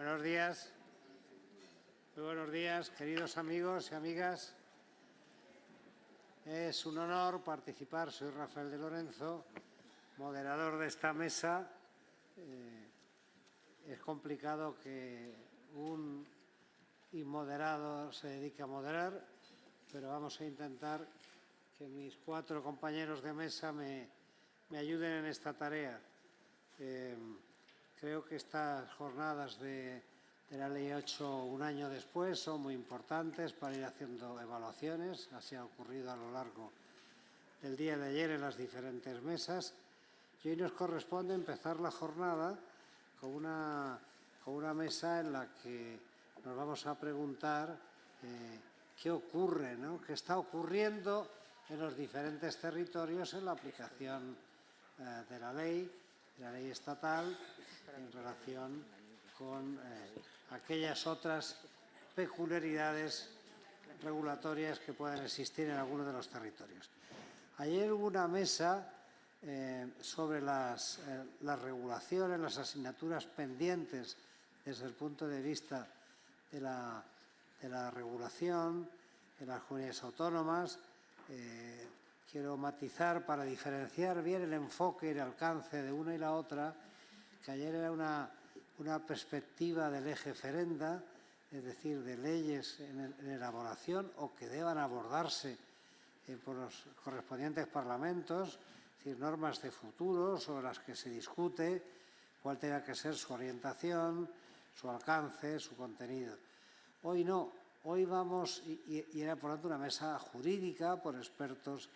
Buenos días. Muy buenos días, queridos amigos y amigas. Es un honor participar. Soy Rafael de Lorenzo, moderador de esta mesa. Es complicado que un inmoderado se dedique a moderar, pero vamos a intentar que mis 4 compañeros de mesa me ayuden en esta tarea. Creo que estas jornadas de la Ley 8 un año después son muy importantes para ir haciendo evaluaciones. Así ha ocurrido a lo largo del día de ayer en las diferentes mesas. Y hoy nos corresponde empezar la jornada con una mesa en la que nos vamos a preguntar qué ocurre, ¿no? ¿Qué está ocurriendo en los diferentes territorios en la aplicación de la ley estatal en relación con aquellas otras peculiaridades regulatorias que puedan existir en alguno de los territorios? Ayer hubo una mesa sobre las regulaciones, las asignaturas pendientes desde el punto de vista de la regulación en las comunidades autónomas. Quiero matizar para diferenciar bien el enfoque y el alcance de una y la otra, que ayer era una perspectiva del eje ferenda, es decir, de leyes en elaboración o que deban abordarse por los correspondientes parlamentos, es decir, normas de futuro sobre las que se discute cuál tenga que ser su orientación, su alcance, su contenido. Hoy no, hoy vamos, y era por tanto una mesa jurídica por expertos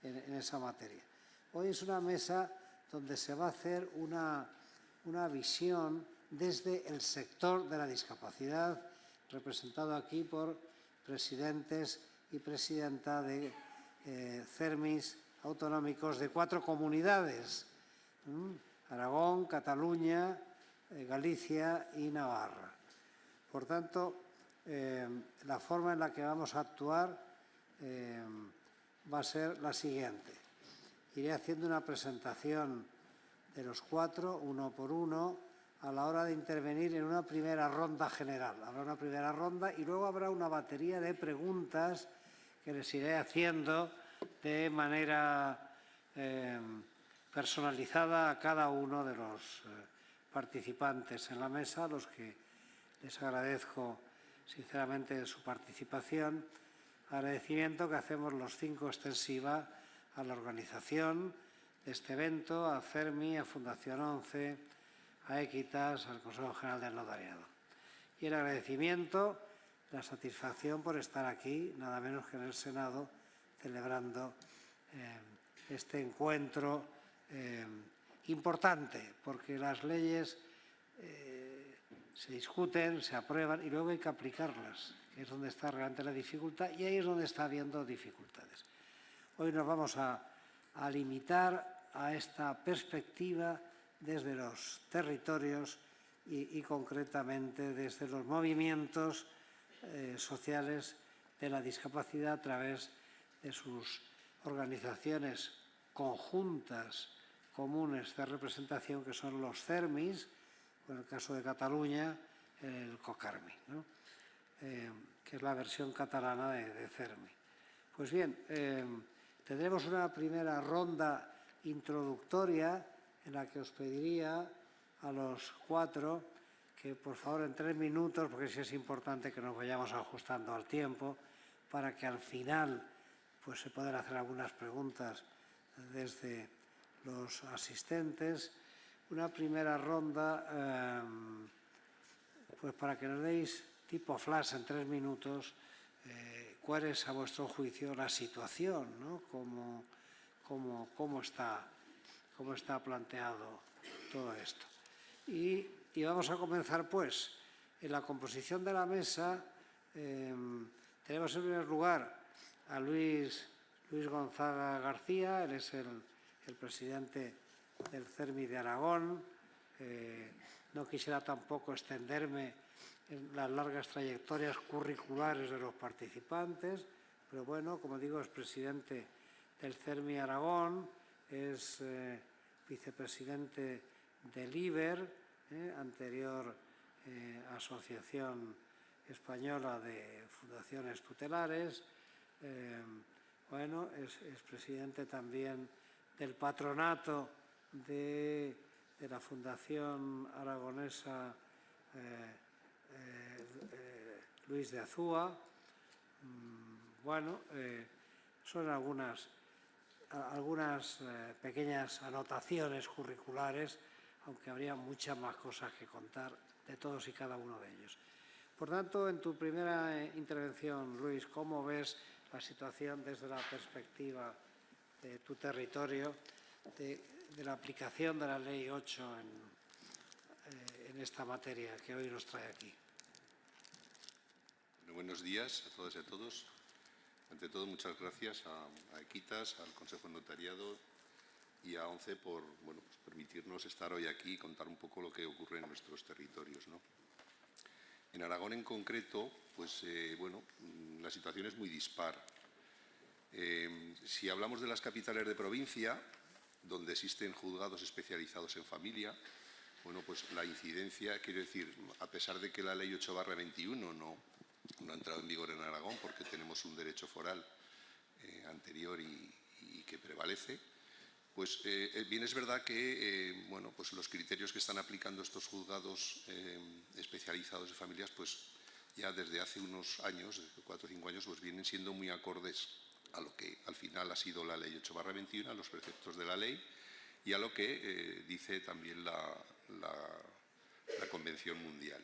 en esa materia. Hoy es una mesa donde se va a hacer una visión desde el sector de la discapacidad, representado aquí por presidentes y presidenta de CERMIs autonómicos de 4 comunidades: Aragón, Cataluña, Galicia y Navarra. Por tanto, la forma en la que vamos a actuar va a ser la siguiente. Iré haciendo una presentación de los 4, uno por uno, a la hora de intervenir en una primera ronda general. Habrá una primera ronda y luego habrá una batería de preguntas que les iré haciendo de manera personalizada a cada uno de los participantes en la mesa, a los que les agradezco sinceramente su participación. Agradecimiento que hacemos los 5 extensiva a la organización de este evento, a CERMI, a Fundación 11, a Equitas, al Consejo General del Notariado. Y el agradecimiento, la satisfacción por estar aquí, nada menos que en el Senado, celebrando este encuentro importante, porque las leyes se discuten, se aprueban y luego hay que aplicarlas, que es donde está realmente la dificultad, y ahí es donde está habiendo dificultades. Hoy nos vamos a limitar a esta perspectiva desde los territorios y concretamente desde los movimientos sociales de la discapacidad a través de sus organizaciones conjuntas comunes de representación, que son los CERMIs, o en el caso de Cataluña, el COCARMI, ¿no? Que es la versión catalana de CERMI. Pues bien, tendremos una primera ronda introductoria en la que os pediría a los 4 que por favor en 3 minutos, porque sí es importante que nos vayamos ajustando al tiempo, para que al final pues se puedan hacer algunas preguntas desde los asistentes. Una primera ronda pues para que nos deis tipo flash en 3 minutos cuál es a vuestro juicio la situación, ¿no? Cómo está planteado todo esto. Y vamos a comenzar pues en la composición de la mesa. Tenemos en primer lugar a Luis Gonzaga García. Él es el presidente del CERMI de Aragón. No quisiera tampoco extenderme en las largas trayectorias curriculares de los participantes, pero bueno, como digo, es presidente del CERMI Aragón, es vicepresidente del IBER, anterior Asociación Española de Fundaciones Tutelares. Bueno, es presidente también del patronato de la Fundación Aragonesa Luis de Azúa. Bueno, son algunas pequeñas anotaciones curriculares, aunque habría muchas más cosas que contar de todos y cada uno de ellos. Por tanto, en tu primera intervención, Luis, ¿cómo ves la situación desde la perspectiva de tu territorio, de la aplicación de la Ley 8 en esta materia que hoy nos trae aquí? Bueno, buenos días a todas y a todos. Ante todo, muchas gracias a Equitas, al Consejo de Notariado y a ONCE por permitirnos estar hoy aquí y contar un poco lo que ocurre en nuestros territorios, ¿no? En Aragón en concreto, pues la situación es muy dispar. Si hablamos de las capitales de provincia, donde existen juzgados especializados en familia, bueno, pues la incidencia, quiero decir, a pesar de que la Ley 8/21 no ha entrado en vigor en Aragón porque tenemos un derecho foral anterior y que prevalece, pues bien es verdad que pues los criterios que están aplicando estos juzgados especializados en familias, pues ya desde hace unos años, desde 4 o 5 años, pues vienen siendo muy acordes a lo que al final ha sido la Ley 8/21, a los preceptos de la ley y a lo que dice también la Convención Mundial.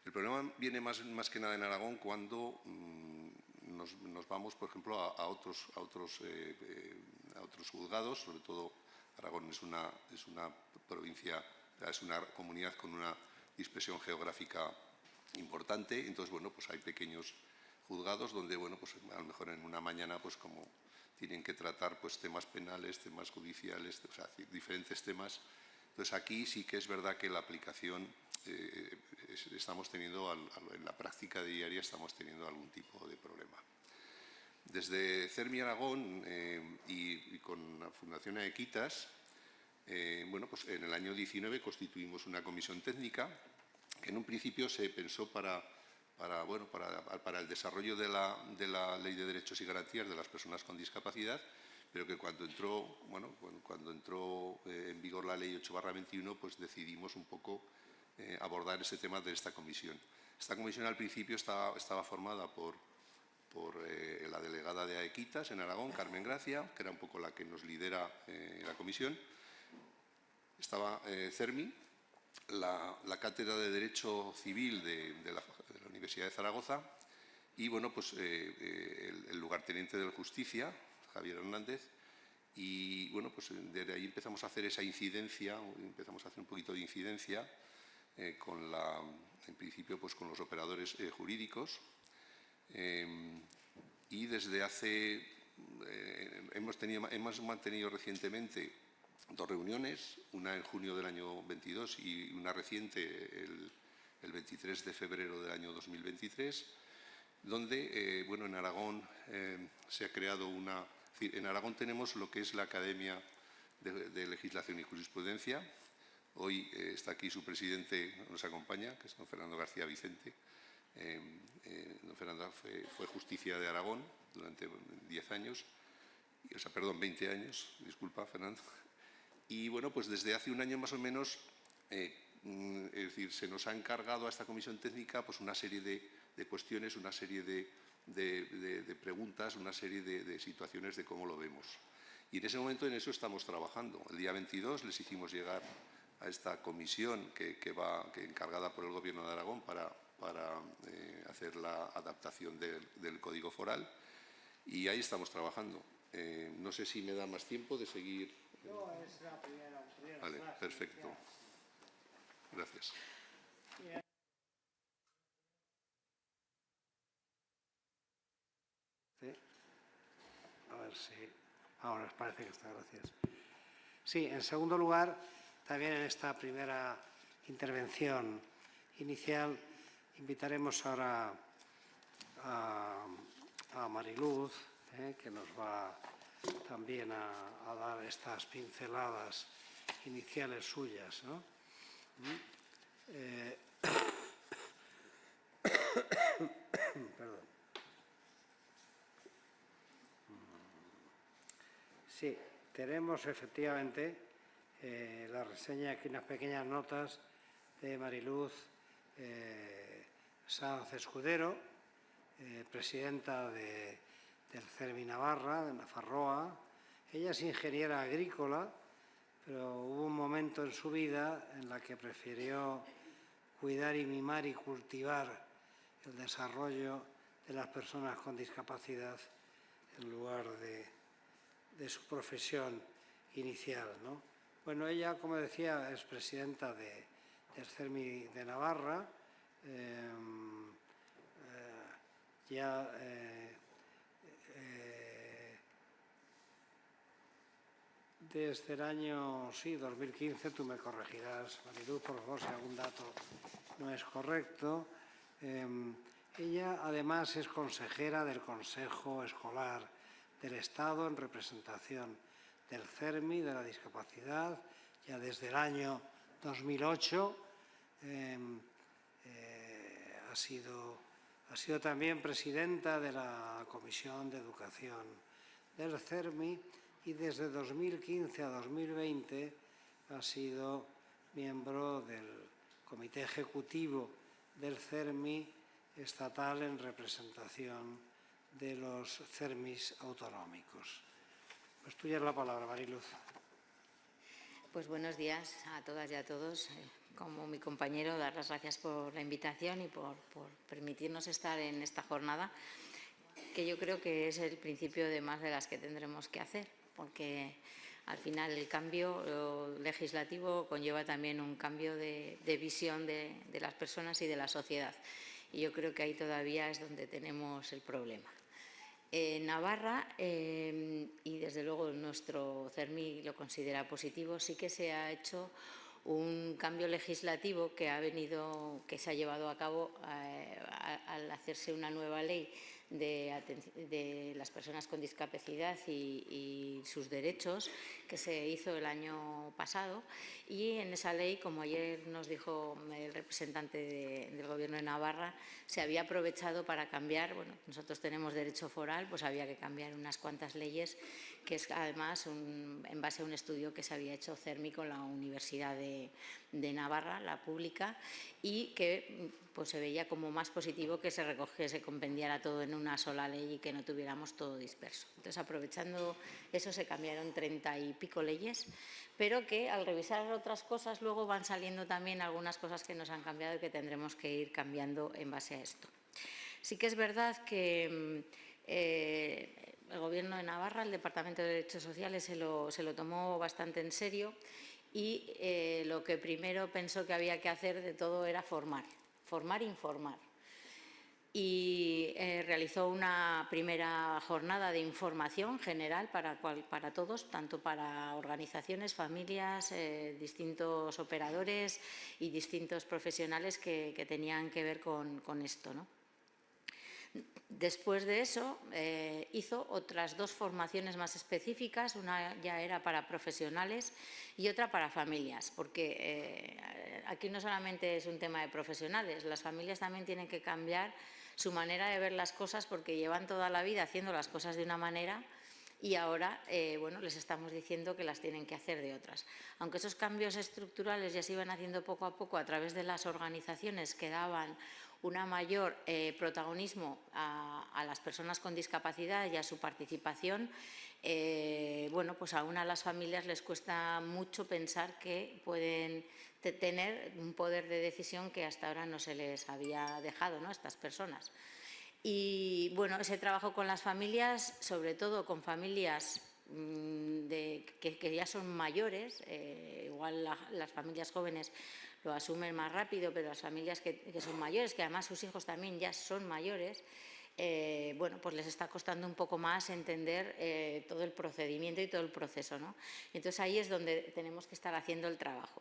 El problema viene más que nada en Aragón cuando nos vamos, por ejemplo, a otros juzgados. Sobre todo, Aragón es una provincia, es una comunidad con una dispersión geográfica importante. Entonces, bueno, pues hay pequeños juzgados donde, bueno, pues a lo mejor en una mañana, pues como tienen que tratar pues temas penales, temas judiciales, o sea, diferentes temas. Entonces, aquí sí que es verdad que la aplicación estamos teniendo, en la práctica diaria, estamos teniendo algún tipo de problema. Desde CERMI Aragón y con la Fundación Equitas, pues en el año 19 constituimos una comisión técnica que en un principio se pensó para el desarrollo de la Ley de Derechos y Garantías de las Personas con Discapacidad, pero que cuando entró en vigor la Ley 8/21, pues decidimos un poco abordar ese tema de esta comisión. Esta comisión al principio estaba formada por la delegada de Equitas en Aragón, Carmen Gracia, que era un poco la que nos lidera la comisión. Estaba CERMI, la Cátedra de Derecho Civil de la Universidad de Zaragoza y, bueno, pues el lugarteniente de la Javier Hernández. Y, bueno, pues desde ahí empezamos a hacer esa incidencia, empezamos a hacer un poquito de incidencia en principio, pues con los operadores jurídicos. Y desde hace... hemos mantenido recientemente 2 reuniones, una en junio del año 22 y una reciente el 23 de febrero del año 2023, donde, en Aragón se ha creado una... En Aragón tenemos lo que es la Academia de Legislación y Jurisprudencia. Hoy está aquí su presidente, nos acompaña, que es don Fernando García Vicente. Don Fernando fue justicia de Aragón durante 10 años, 20 años, disculpa, Fernando. Y, bueno, pues desde hace un año más o menos, es decir, se nos ha encargado a esta comisión técnica pues una serie de cuestiones, una serie de preguntas, una serie de situaciones de cómo lo vemos. Y en ese momento en eso estamos trabajando. El día 22 les hicimos llegar a esta comisión que encargada por el Gobierno de Aragón para hacer la adaptación del Código Foral, y ahí estamos trabajando. No sé si me da más tiempo de seguir. No, es la primera Vale, frase, perfecto. Gracias. Sí. A ver si... Ahora parece que está, gracias. Sí, en segundo lugar, también en esta primera intervención inicial, invitaremos ahora a Mariluz, que nos va también a dar estas pinceladas iniciales suyas, ¿no? Sí, tenemos efectivamente la reseña aquí, unas pequeñas notas de Mariluz Sanz Escudero, presidenta del CERMI Navarra, de Nafarroa. Ella es ingeniera agrícola, pero hubo un momento en su vida en la que prefirió cuidar y mimar y cultivar el desarrollo de las personas con discapacidad en lugar de su profesión inicial, ¿no? Bueno, ella, como decía, es presidenta del CERMI de Navarra. Desde el año 2015, tú me corregirás, Mariluz, por favor, si algún dato no es correcto. Ella, además, es consejera del Consejo Escolar del Estado en representación del CERMI, de la discapacidad, ya desde el año 2008. Ha sido también presidenta de la Comisión de Educación del CERMI y desde 2015 a 2020 ha sido miembro del Comité Ejecutivo del CERMI estatal en representación de los CERMIs autonómicos. Pues tuya es la palabra, Mariluz. Pues buenos días a todas y a todos. Como mi compañero, dar las gracias por la invitación y por permitirnos estar en esta jornada, que yo creo que es el principio de más de las que tendremos que hacer, porque al final el cambio legislativo conlleva también un cambio de visión de las personas y de la sociedad. Y yo creo que ahí todavía es donde tenemos el problema. En Navarra, y desde luego nuestro CERMI lo considera positivo, sí que se ha hecho un cambio legislativo que se ha llevado a cabo al hacerse una nueva ley de las personas con discapacidad y sus derechos, que se hizo el año pasado. Y en esa ley, como ayer nos dijo el representante del Gobierno de Navarra, se había aprovechado para cambiar, bueno, nosotros tenemos derecho foral, pues había que cambiar unas cuantas leyes, que es además en base a un estudio que se había hecho CERMI con la Universidad de Navarra, la pública, y que pues se veía como más positivo que se recogiese, compendiara todo en una sola ley y que no tuviéramos todo disperso. Entonces, aprovechando eso, se cambiaron 30 y pico leyes, pero que al revisar otras cosas luego van saliendo también algunas cosas que nos han cambiado y que tendremos que ir cambiando en base a esto. Sí que es verdad que el Gobierno de Navarra, el Departamento de Derechos Sociales, se lo tomó bastante en serio y lo que primero pensó que había que hacer de todo era formar e informar. Y realizó una primera jornada de información general para todos, tanto para organizaciones, familias, distintos operadores y distintos profesionales que tenían que ver con esto, ¿no? Después de eso, hizo otras dos formaciones más específicas, una ya era para profesionales y otra para familias, porque aquí no solamente es un tema de profesionales, las familias también tienen que cambiar su manera de ver las cosas, porque llevan toda la vida haciendo las cosas de una manera y ahora bueno, les estamos diciendo que las tienen que hacer de otras. Aunque esos cambios estructurales ya se iban haciendo poco a poco a través de las organizaciones que daban un mayor protagonismo a las personas con discapacidad y a su participación, bueno, pues aún a las familias les cuesta mucho pensar que pueden tener un poder de decisión que hasta ahora no se les había dejado, ¿no?, a estas personas. Y bueno, ese trabajo con las familias, sobre todo con familias que ya son mayores, igual las familias jóvenes lo asumen más rápido, pero las familias que son mayores, que además sus hijos también ya son mayores, bueno, pues les está costando un poco más entender todo el procedimiento y todo el proceso, ¿no? Entonces ahí es donde tenemos que estar haciendo el trabajo.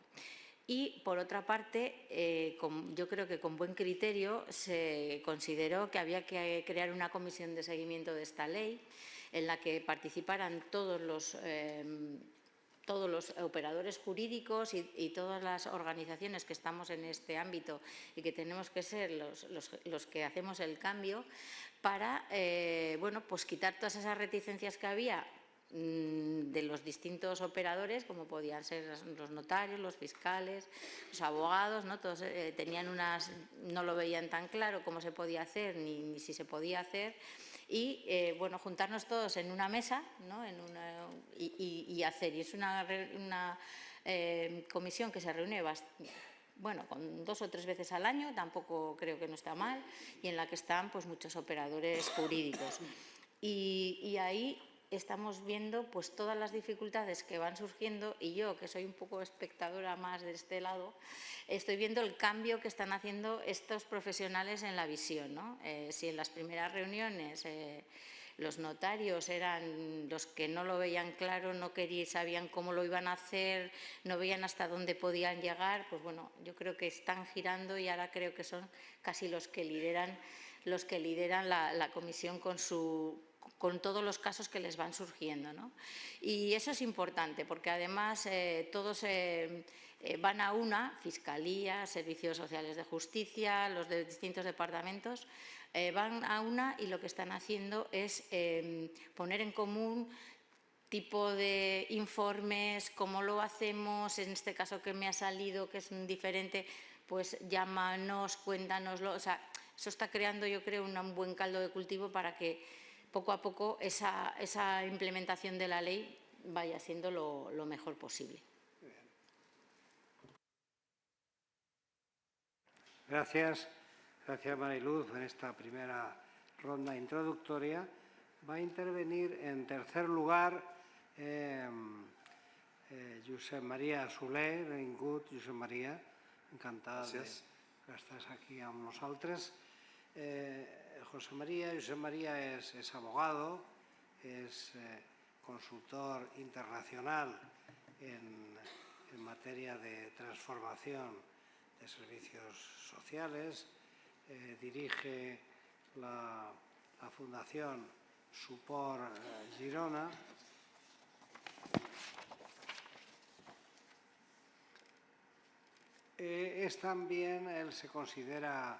Y, por otra parte, yo creo que con buen criterio se consideró que había que crear una comisión de seguimiento de esta ley en la que participaran todos los operadores jurídicos y todas las organizaciones que estamos en este ámbito y que tenemos que ser los que hacemos el cambio para bueno, pues quitar todas esas reticencias que había de los distintos operadores, como podían ser los notarios, los fiscales, los abogados, ¿no? Todos no lo veían tan claro cómo se podía hacer ni si se podía hacer. Y, bueno, juntarnos todos en una mesa, ¿no? y hacer. Y es una comisión que se reúne con 2 o 3 veces al año, tampoco creo que no está mal, y en la que están pues muchos operadores jurídicos. Y ahí estamos viendo pues todas las dificultades que van surgiendo, y yo, que soy un poco espectadora más de este lado, estoy viendo el cambio que están haciendo estos profesionales en la visión, ¿no? Si en las primeras reuniones los notarios eran los que no lo veían claro, no sabían cómo lo iban a hacer, no veían hasta dónde podían llegar, pues bueno, yo creo que están girando y ahora creo que son casi los que lideran la comisión con todos los casos que les van surgiendo, ¿no? Y eso es importante porque además todos van a una, Fiscalía, Servicios Sociales de Justicia, los de distintos departamentos, van a una y lo que están haciendo es poner en común tipo de informes, cómo lo hacemos, en este caso que me ha salido, que es diferente, pues llámanos, cuéntanoslo. O sea, eso está creando, yo creo, un buen caldo de cultivo para que poco a poco esa implementación de la ley vaya siendo lo mejor posible. Gracias. Gracias, Mariluz. En esta primera ronda introductoria va a intervenir en tercer lugar Josep María Soler. Benvingut, Josep María. Encantat que estàs aquí amb nosaltres. Josep María es abogado, es consultor internacional en materia de transformación de servicios sociales, dirige la Fundación Suport Girona. Él se considera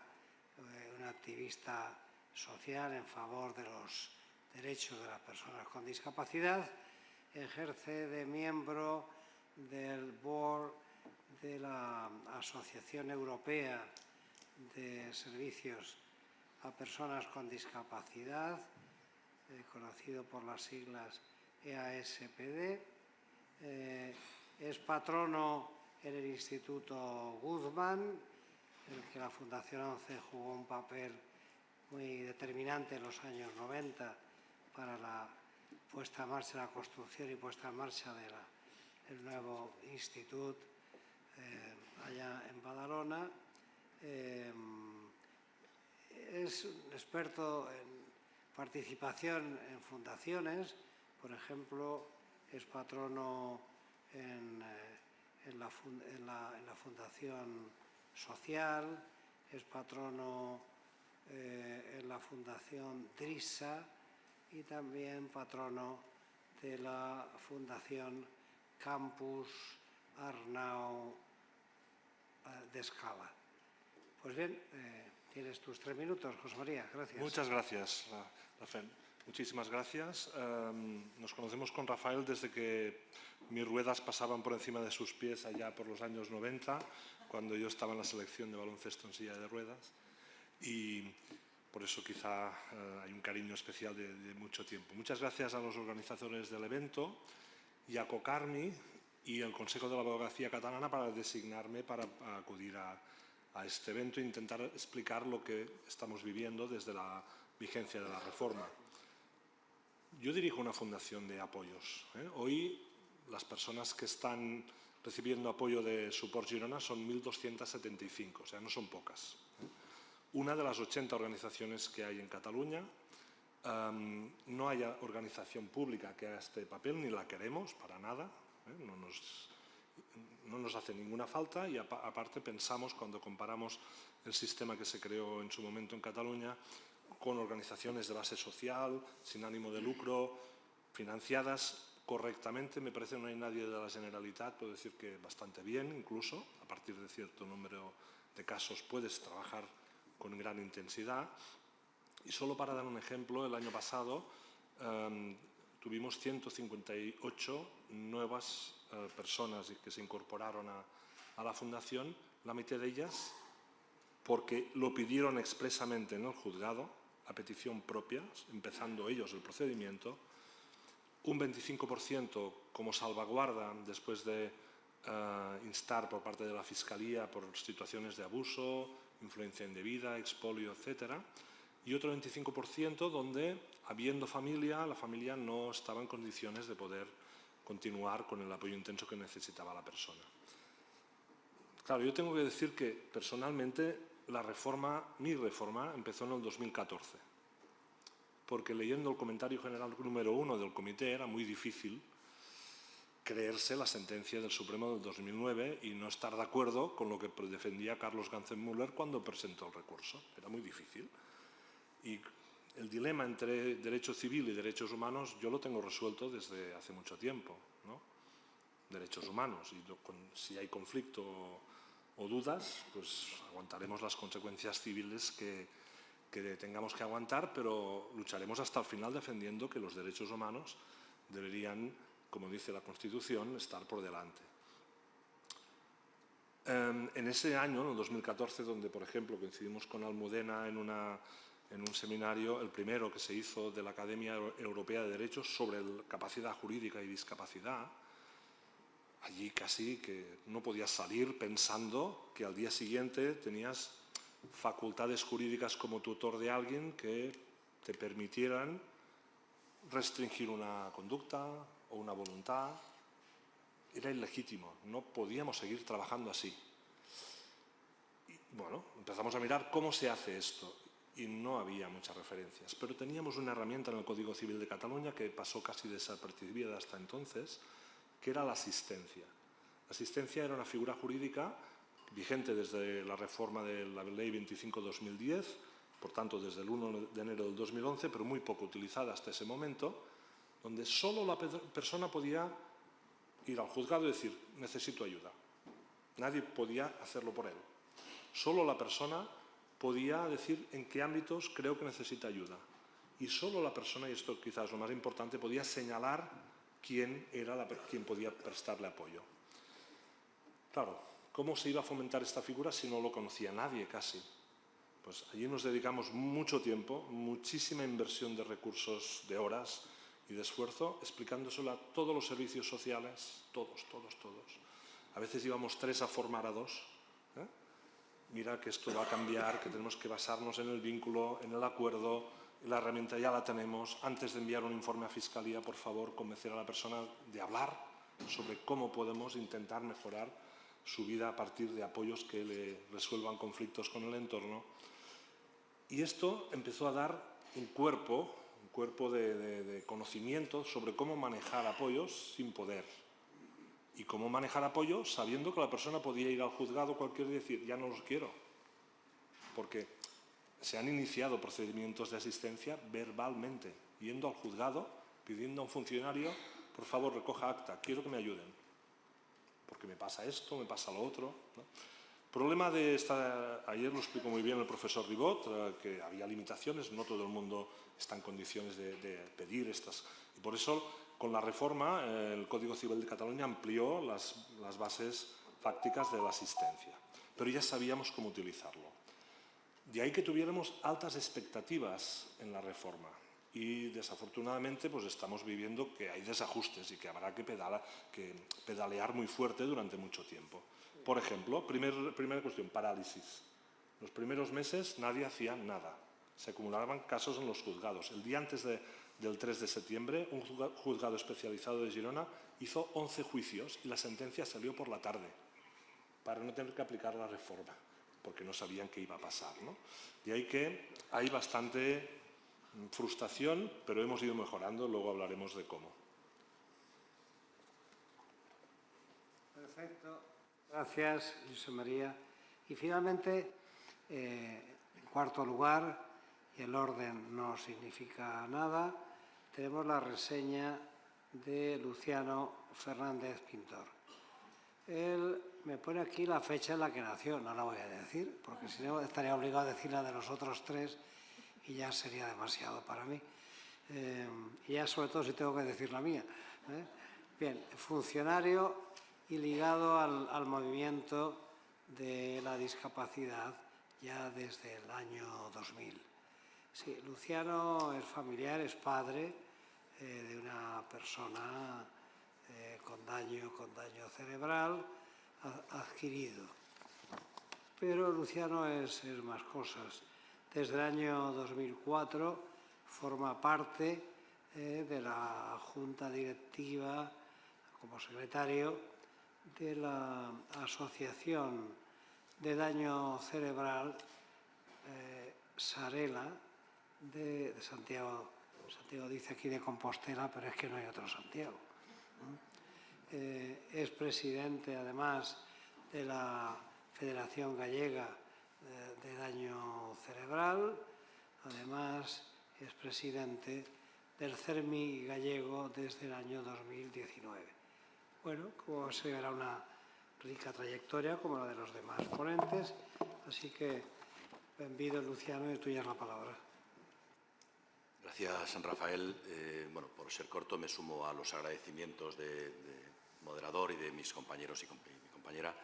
un activista social en favor de los derechos de las personas con discapacidad, ejerce de miembro del board de la Asociación Europea de Servicios a Personas con Discapacidad, conocido por las siglas EASPD, es patrono en el Instituto Guzmán, en el que la Fundación ONCE jugó un papel muy determinante en los años 90 para la puesta en marcha, la construcción y puesta en marcha del nuevo instituto allá en Badalona. Es un experto en participación en fundaciones, por ejemplo, es patrono en la Fundación Social, es patrono en la Fundación DRISA y también patrono de la Fundación Campus Arnau de Escala. Pues bien, tienes tus 3 minutos, José María. Gracias. Muchas gracias, Rafael. Muchísimas gracias. Nos conocemos con Rafael desde que mis ruedas pasaban por encima de sus pies allá por los años 90, cuando yo estaba en la selección de baloncesto en silla de ruedas. Y por eso quizá hay un cariño especial de mucho tiempo. Muchas gracias a los organizadores del evento y a COCARMI y al Consejo de la Abogacía Catalana para designarme para acudir a este evento e intentar explicar lo que estamos viviendo desde la vigencia de la reforma. Yo dirijo una fundación de apoyos. Hoy las personas que están recibiendo apoyo de Suport Girona son 1.275, o sea, no son pocas. Una de las 80 organizaciones que hay en Cataluña. No hay organización pública que haga este papel, ni la queremos para nada. No nos hace ninguna falta y aparte pensamos, cuando comparamos el sistema que se creó en su momento en Cataluña con organizaciones de base social, sin ánimo de lucro, financiadas correctamente, me parece que no hay nadie de la Generalitat, puedo decir que bastante bien incluso, a partir de cierto número de casos puedes trabajar con gran intensidad. Y solo para dar un ejemplo, el año pasado tuvimos 158 nuevas personas que se incorporaron a la fundación, la mitad de ellas porque lo pidieron expresamente en el juzgado, a petición propia, empezando ellos el procedimiento, un 25% como salvaguarda después de instar por parte de la Fiscalía por situaciones de abuso, influencia indebida, expolio, etc. Y otro 25% donde, habiendo familia, la familia no estaba en condiciones de poder continuar con el apoyo intenso que necesitaba la persona. Claro, yo tengo que decir que personalmente mi reforma empezó en el 2014, porque leyendo el comentario general número 1 del comité era muy difícil creerse la sentencia del Supremo del 2009 y no estar de acuerdo con lo que defendía Carlos Ganzenmüller cuando presentó el recurso. Era muy difícil. Y el dilema entre derecho civil y derechos humanos yo lo tengo resuelto desde hace mucho tiempo, ¿no? Derechos humanos. Y si hay conflicto o dudas, pues aguantaremos las consecuencias civiles que tengamos que aguantar, pero lucharemos hasta el final defendiendo que los derechos humanos deberían, como dice la Constitución, estar por delante. En ese año, en el 2014, donde, por ejemplo, coincidimos con Almudena en un seminario, el primero que se hizo de la Academia Europea de Derechos sobre capacidad jurídica y discapacidad, allí casi que no podías salir pensando que al día siguiente tenías facultades jurídicas como tutor de alguien que te permitieran restringir una conducta o una voluntad. Era ilegítimo, no podíamos seguir trabajando así. Y, bueno, empezamos a mirar cómo se hace esto y no había muchas referencias, pero teníamos una herramienta en el Código Civil de Cataluña que pasó casi desapercibida hasta entonces, que era la asistencia. La asistencia era una figura jurídica vigente desde la reforma de la Ley 25/2010, por tanto desde el 1 de enero del 2011, pero muy poco utilizada hasta ese momento, donde solo la persona podía ir al juzgado y decir, necesito ayuda. Nadie podía hacerlo por él. Solo la persona podía decir en qué ámbitos creo que necesita ayuda. Y solo la persona, y esto quizás es lo más importante, podía señalar quién podía prestarle apoyo. Claro, ¿cómo se iba a fomentar esta figura si no lo conocía nadie casi? Pues allí nos dedicamos mucho tiempo, muchísima inversión de recursos, de horas y de esfuerzo, explicándoselo a todos los servicios sociales, todos. A veces íbamos 3 a formar a 2. Mira que esto va a cambiar, que tenemos que basarnos en el vínculo, en el acuerdo, la herramienta ya la tenemos. Antes de enviar un informe a Fiscalía, por favor, convencer a la persona de hablar sobre cómo podemos intentar mejorar su vida a partir de apoyos que le resuelvan conflictos con el entorno. Y esto empezó a dar un cuerpo de conocimiento sobre cómo manejar apoyos sin poder. Y cómo manejar apoyos sabiendo que la persona podía ir al juzgado cualquier día y decir, ya no los quiero. Porque se han iniciado procedimientos de asistencia verbalmente, yendo al juzgado, pidiendo a un funcionario, por favor, recoja acta, quiero que me ayuden. Porque me pasa esto, me pasa lo otro, ¿no? Problema de ayer lo explicó muy bien el profesor Ribot, que había limitaciones, no todo el mundo está en condiciones de pedir estas. Y por eso, con la reforma, el Código Civil de Cataluña amplió las bases fácticas de la asistencia. Pero ya sabíamos cómo utilizarlo. De ahí que tuviéramos altas expectativas en la reforma. Y desafortunadamente pues estamos viviendo que hay desajustes y que habrá que pedalear muy fuerte durante mucho tiempo. Por ejemplo, primera cuestión, parálisis. Los primeros meses nadie hacía nada. Se acumulaban casos en los juzgados. El día antes del 3 de septiembre, un juzgado especializado de Girona hizo 11 juicios y la sentencia salió por la tarde para no tener que aplicar la reforma, porque no sabían qué iba a pasar, ¿no? De ahí que hay bastante frustración, pero hemos ido mejorando, luego hablaremos de cómo. Perfecto. Gracias, José María. Y finalmente, en cuarto lugar, y el orden no significa nada, tenemos la reseña de Luciano Fernández Pintor. Él me pone aquí la fecha en la que nació, no la voy a decir, porque si no estaría obligado a decir la de los otros 3 y ya sería demasiado para mí. Y ya sobre todo si tengo que decir la mía. Bien, funcionario y ligado al movimiento de la discapacidad ya desde el año 2000. Sí, Luciano es familiar, es padre de una persona con daño cerebral adquirido. Pero Luciano es más cosas. Desde el año 2004 forma parte de la Junta Directiva como secretario de la Asociación de Daño Cerebral Sarela de Santiago. Santiago dice aquí de Compostela, pero es que no hay otro Santiago. Es presidente, además, de la Federación Gallega de Daño Cerebral. Además, es presidente del CERMI gallego desde el año 2019. Bueno, como se verá, una rica trayectoria como la de los demás ponentes. Así que, bienvenido, Luciano, y tuya es la palabra. Gracias, San Rafael. Bueno, por ser corto, me sumo a los agradecimientos de moderador y de mis compañeros y mi compañera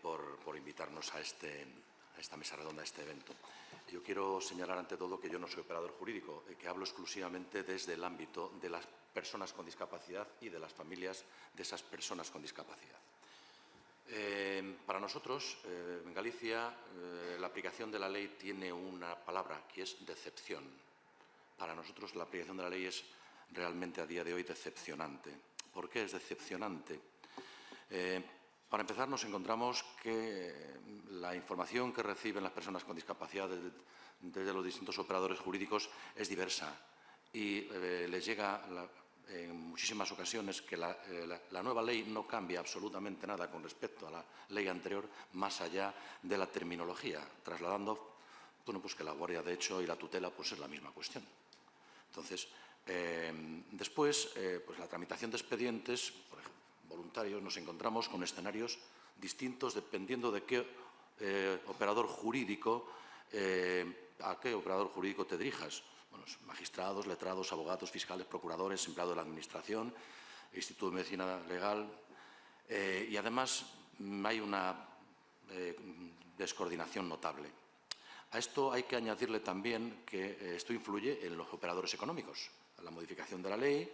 por invitarnos a esta mesa redonda, a este evento. Yo quiero señalar ante todo que yo no soy operador jurídico, que hablo exclusivamente desde el ámbito de las personas con discapacidad y de las familias de esas personas con discapacidad. Para nosotros, en Galicia, la aplicación de la ley tiene una palabra que es decepción. Para nosotros la aplicación de la ley es realmente a día de hoy decepcionante. ¿Por qué es decepcionante? Para empezar, nos encontramos que la información que reciben las personas con discapacidad desde los distintos operadores jurídicos es diversa y les llega en muchísimas ocasiones que la nueva ley no cambia absolutamente nada con respecto a la ley anterior, más allá de la terminología, trasladando pues que la guardia de hecho y la tutela pues es la misma cuestión. Entonces, después, pues la tramitación de expedientes, por ejemplo, voluntarios, nos encontramos con escenarios distintos dependiendo de qué operador jurídico, a qué operador jurídico te dirijas. Bueno, magistrados, letrados, abogados, fiscales, procuradores, empleados de la Administración, Instituto de Medicina Legal. Y además hay una descoordinación notable. A esto hay que añadirle también que esto influye en los operadores económicos. La modificación de la ley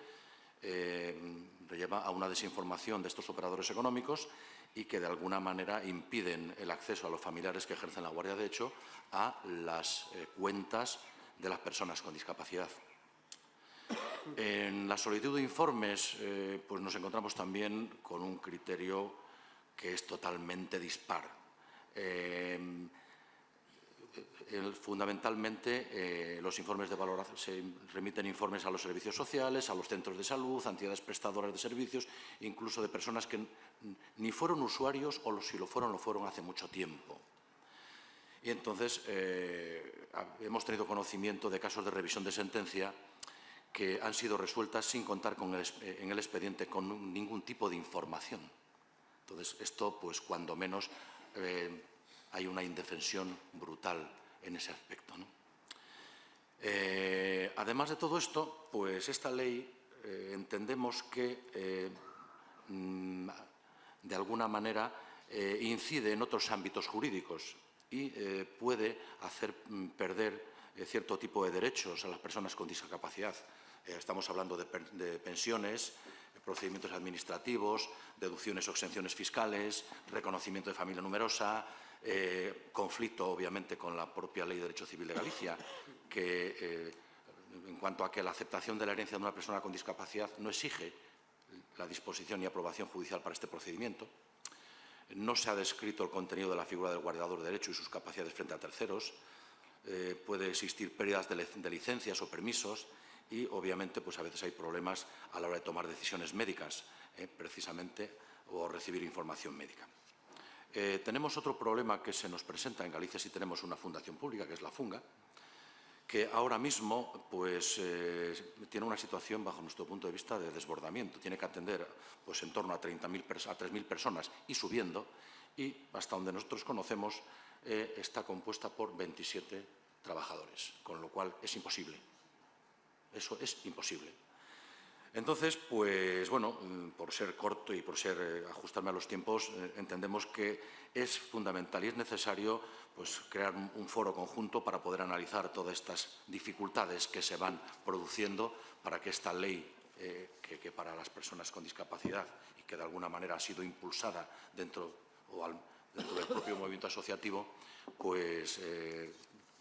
lleva a una desinformación de estos operadores económicos y que de alguna manera impiden el acceso a los familiares que ejercen la guardia de hecho a las cuentas de las personas con discapacidad. En la solicitud de informes pues nos encontramos también con un criterio que es totalmente dispar. Fundamentalmente, los informes de valoración se remiten informes a los servicios sociales, a los centros de salud, a entidades prestadoras de servicios, incluso de personas que ni fueron usuarios o si lo fueron hace mucho tiempo. Y entonces hemos tenido conocimiento de casos de revisión de sentencia que han sido resueltas sin contar en el expediente con ningún tipo de información. Entonces, esto, pues, cuando menos, hay una indefensión brutal en ese aspecto, ¿no? Además de todo esto, pues esta ley entendemos que de alguna manera incide en otros ámbitos jurídicos y puede hacer perder cierto tipo de derechos a las personas con discapacidad. Estamos hablando de pensiones, procedimientos administrativos, deducciones o exenciones fiscales, reconocimiento de familia numerosa, conflicto, obviamente, con la propia Ley de Derecho Civil de Galicia, que en cuanto a que la aceptación de la herencia de una persona con discapacidad no exige la disposición y aprobación judicial para este procedimiento. No se ha descrito el contenido de la figura del guardador de derecho y sus capacidades frente a terceros. Puede existir pérdidas de licencias o permisos y, obviamente, pues a veces hay problemas a la hora de tomar decisiones médicas, precisamente, o recibir información médica. Tenemos otro problema que se nos presenta en Galicia si tenemos una fundación pública, que es la Funga, que ahora mismo pues, tiene una situación, bajo nuestro punto de vista, de desbordamiento. Tiene que atender pues, en torno a 3.000 personas y subiendo, y hasta donde nosotros conocemos está compuesta por 27 trabajadores, con lo cual es imposible. Eso es imposible. Entonces, pues bueno, por ser corto y por ajustarme a los tiempos, entendemos que es fundamental y es necesario pues, crear un foro conjunto para poder analizar todas estas dificultades que se van produciendo para que esta ley que para las personas con discapacidad y que de alguna manera ha sido impulsada dentro del propio movimiento asociativo, pues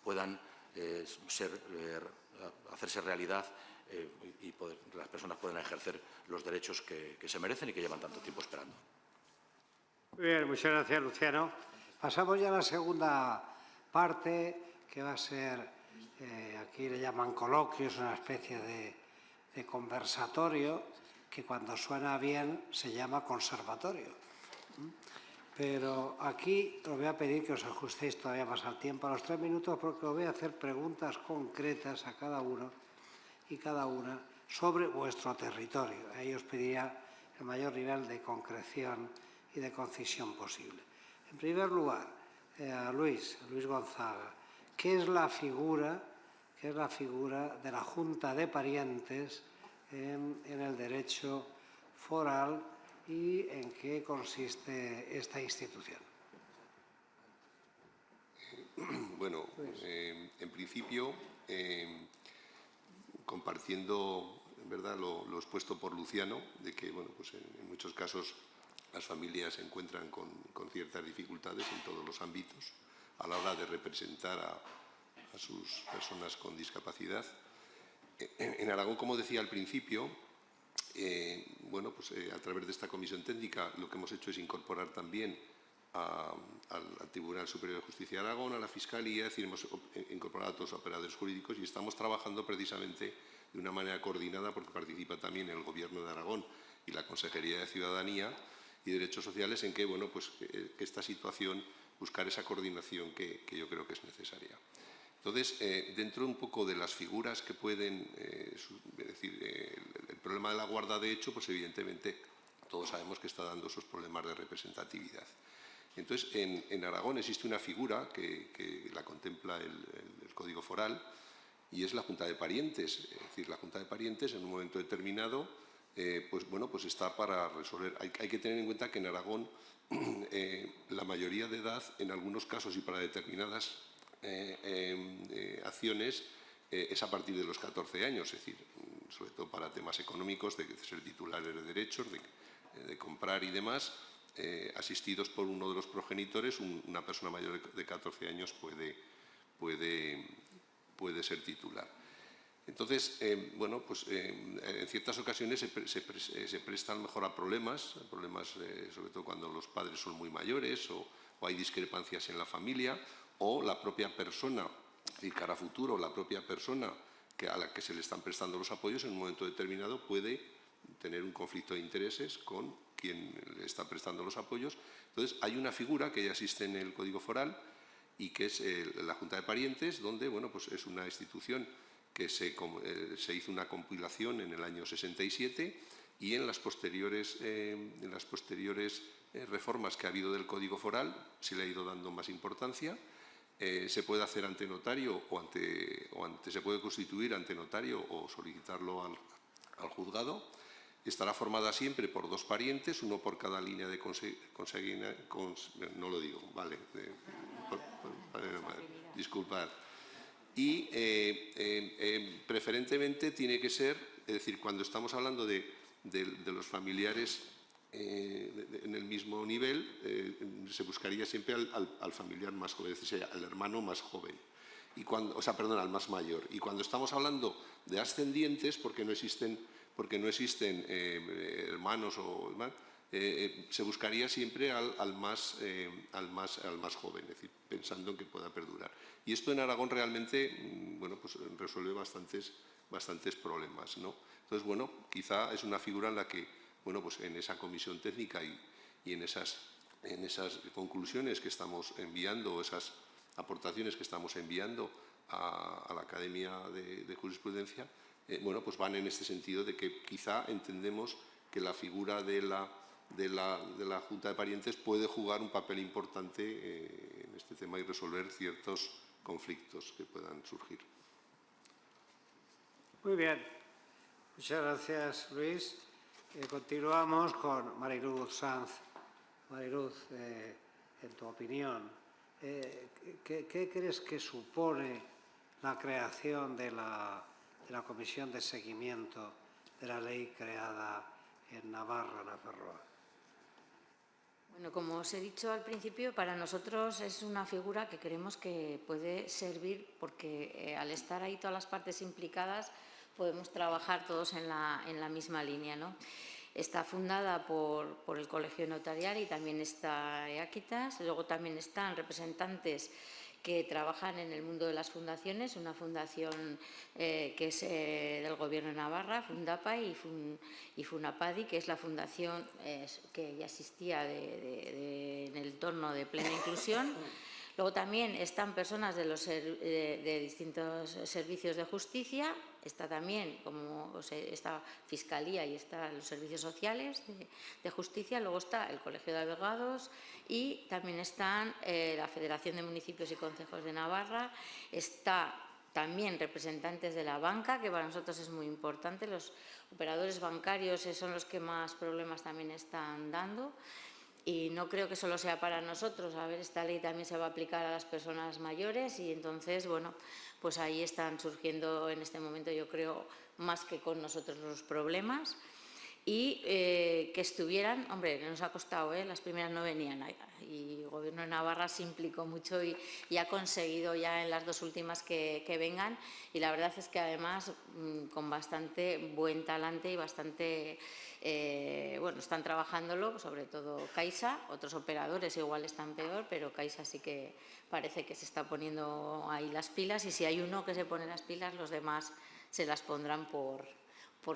puedan hacerse realidad y las personas pueden ejercer los derechos que se merecen y que llevan tanto tiempo esperando. Muy bien, muchas gracias, Luciano. Pasamos ya a la segunda parte, que va a ser, aquí le llaman coloquio, es una especie de conversatorio, que cuando suena bien se llama conservatorio. Pero aquí os voy a pedir que os ajustéis todavía más al tiempo, a los 3 minutos, porque os voy a hacer preguntas concretas a cada uno y cada una sobre vuestro territorio. Ahí os pediría el mayor nivel de concreción y de concisión posible. En primer lugar, a Luis Gonzaga, ¿qué es la figura de la Junta de Parientes en el derecho foral y en qué consiste esta institución? Bueno, en principio, compartiendo en verdad lo expuesto por Luciano, de que bueno, pues en muchos casos las familias se encuentran con ciertas dificultades en todos los ámbitos a la hora de representar a sus personas con discapacidad. En Aragón, como decía al principio, bueno, pues a través de esta comisión técnica lo que hemos hecho es incorporar también al Tribunal Superior de Justicia de Aragón, a la Fiscalía, es decir, hemos incorporado a todos los operadores jurídicos y estamos trabajando precisamente de una manera coordinada porque participa también el Gobierno de Aragón y la Consejería de Ciudadanía y Derechos Sociales en que, bueno, pues que esta situación, buscar esa coordinación que yo creo que es necesaria. Entonces, dentro un poco de las figuras que pueden, es decir, el problema de la guarda de hecho, pues evidentemente todos sabemos que está dando esos problemas de representatividad. Entonces, en Aragón existe una figura que la contempla el Código Foral y es la Junta de Parientes. Es decir, la Junta de Parientes en un momento determinado, pues bueno, pues está para resolver. Hay que tener en cuenta que en Aragón la mayoría de edad, en algunos casos y para determinadas acciones, es a partir de los 14 años, es decir, sobre todo para temas económicos, de ser titulares de derechos, de comprar y demás, asistidos por uno de los progenitores, una persona mayor de 14 años puede ser titular. Entonces, bueno, pues en ciertas ocasiones se prestan mejor a problemas sobre todo cuando los padres son muy mayores o hay discrepancias en la familia o la propia persona, es decir, cara a futuro, la propia persona a la que se le están prestando los apoyos en un momento determinado puede tener un conflicto de intereses con quien le está prestando los apoyos. Entonces, hay una figura que ya existe en el Código Foral y que es la Junta de Parientes, donde, bueno, pues es una institución que se hizo una compilación en el año 67 y en las posteriores reformas que ha habido del Código Foral se le ha ido dando más importancia. Se puede hacer ante notario se puede constituir ante notario o solicitarlo al juzgado. Estará formada siempre por 2 parientes, uno por cada línea de consanguinidad. No lo digo, vale. Disculpad. Y preferentemente tiene que ser, es decir, cuando estamos hablando de los familiares en el mismo nivel, se buscaría siempre al familiar más joven, es decir, al hermano más joven, al más mayor. Y cuando estamos hablando de ascendientes, porque no existen hermanos o demás, se buscaría siempre al más joven, es decir, pensando en que pueda perdurar. Y esto en Aragón realmente, bueno, pues resuelve bastantes problemas, ¿no? Entonces, bueno, quizá es una figura en la que, bueno, pues en esa comisión técnica y en esas conclusiones que estamos enviando, esas aportaciones que estamos enviando a la Academia de Jurisprudencia, bueno, pues van en este sentido de que quizá entendemos que la figura de la Junta de Parientes puede jugar un papel importante en este tema y resolver ciertos conflictos que puedan surgir. Muy bien. Muchas gracias, Luis. Continuamos con Mariluz Sanz. Mariluz, en tu opinión, ¿qué crees que supone la creación de la Comisión de Seguimiento de la ley creada en Navarra, Nafarroa? Bueno, como os he dicho al principio, para nosotros es una figura que creemos que puede servir porque al estar ahí todas las partes implicadas podemos trabajar todos en la misma línea, ¿no? Está fundada por el Colegio Notarial y también está EACITAS. Luego también están representantes que trabajan en el mundo de las fundaciones, una fundación que es del Gobierno de Navarra, Fundapa, y Funapadi, que es la fundación que ya existía en el entorno de plena inclusión. Luego también están personas de distintos servicios de justicia, está también esta Fiscalía y están los servicios sociales de justicia, luego está el Colegio de Abogados y también están la Federación de Municipios y Concejos de Navarra, está también representantes de la banca, que para nosotros es muy importante, los operadores bancarios son los que más problemas también están dando. Y no creo que solo sea para nosotros. A ver, esta ley también se va a aplicar a las personas mayores y entonces, bueno, pues ahí están surgiendo en este momento, yo creo, más que con nosotros los problemas. Y que estuvieran, hombre, nos ha costado, las primeras no venían y el Gobierno de Navarra se implicó mucho y ha conseguido ya en las dos últimas que vengan y la verdad es que además con bastante buen talante y bastante, bueno, están trabajándolo, sobre todo Caixa, otros operadores igual están peor, pero Caixa sí que parece que se está poniendo ahí las pilas y si hay uno que se pone las pilas, los demás se las pondrán por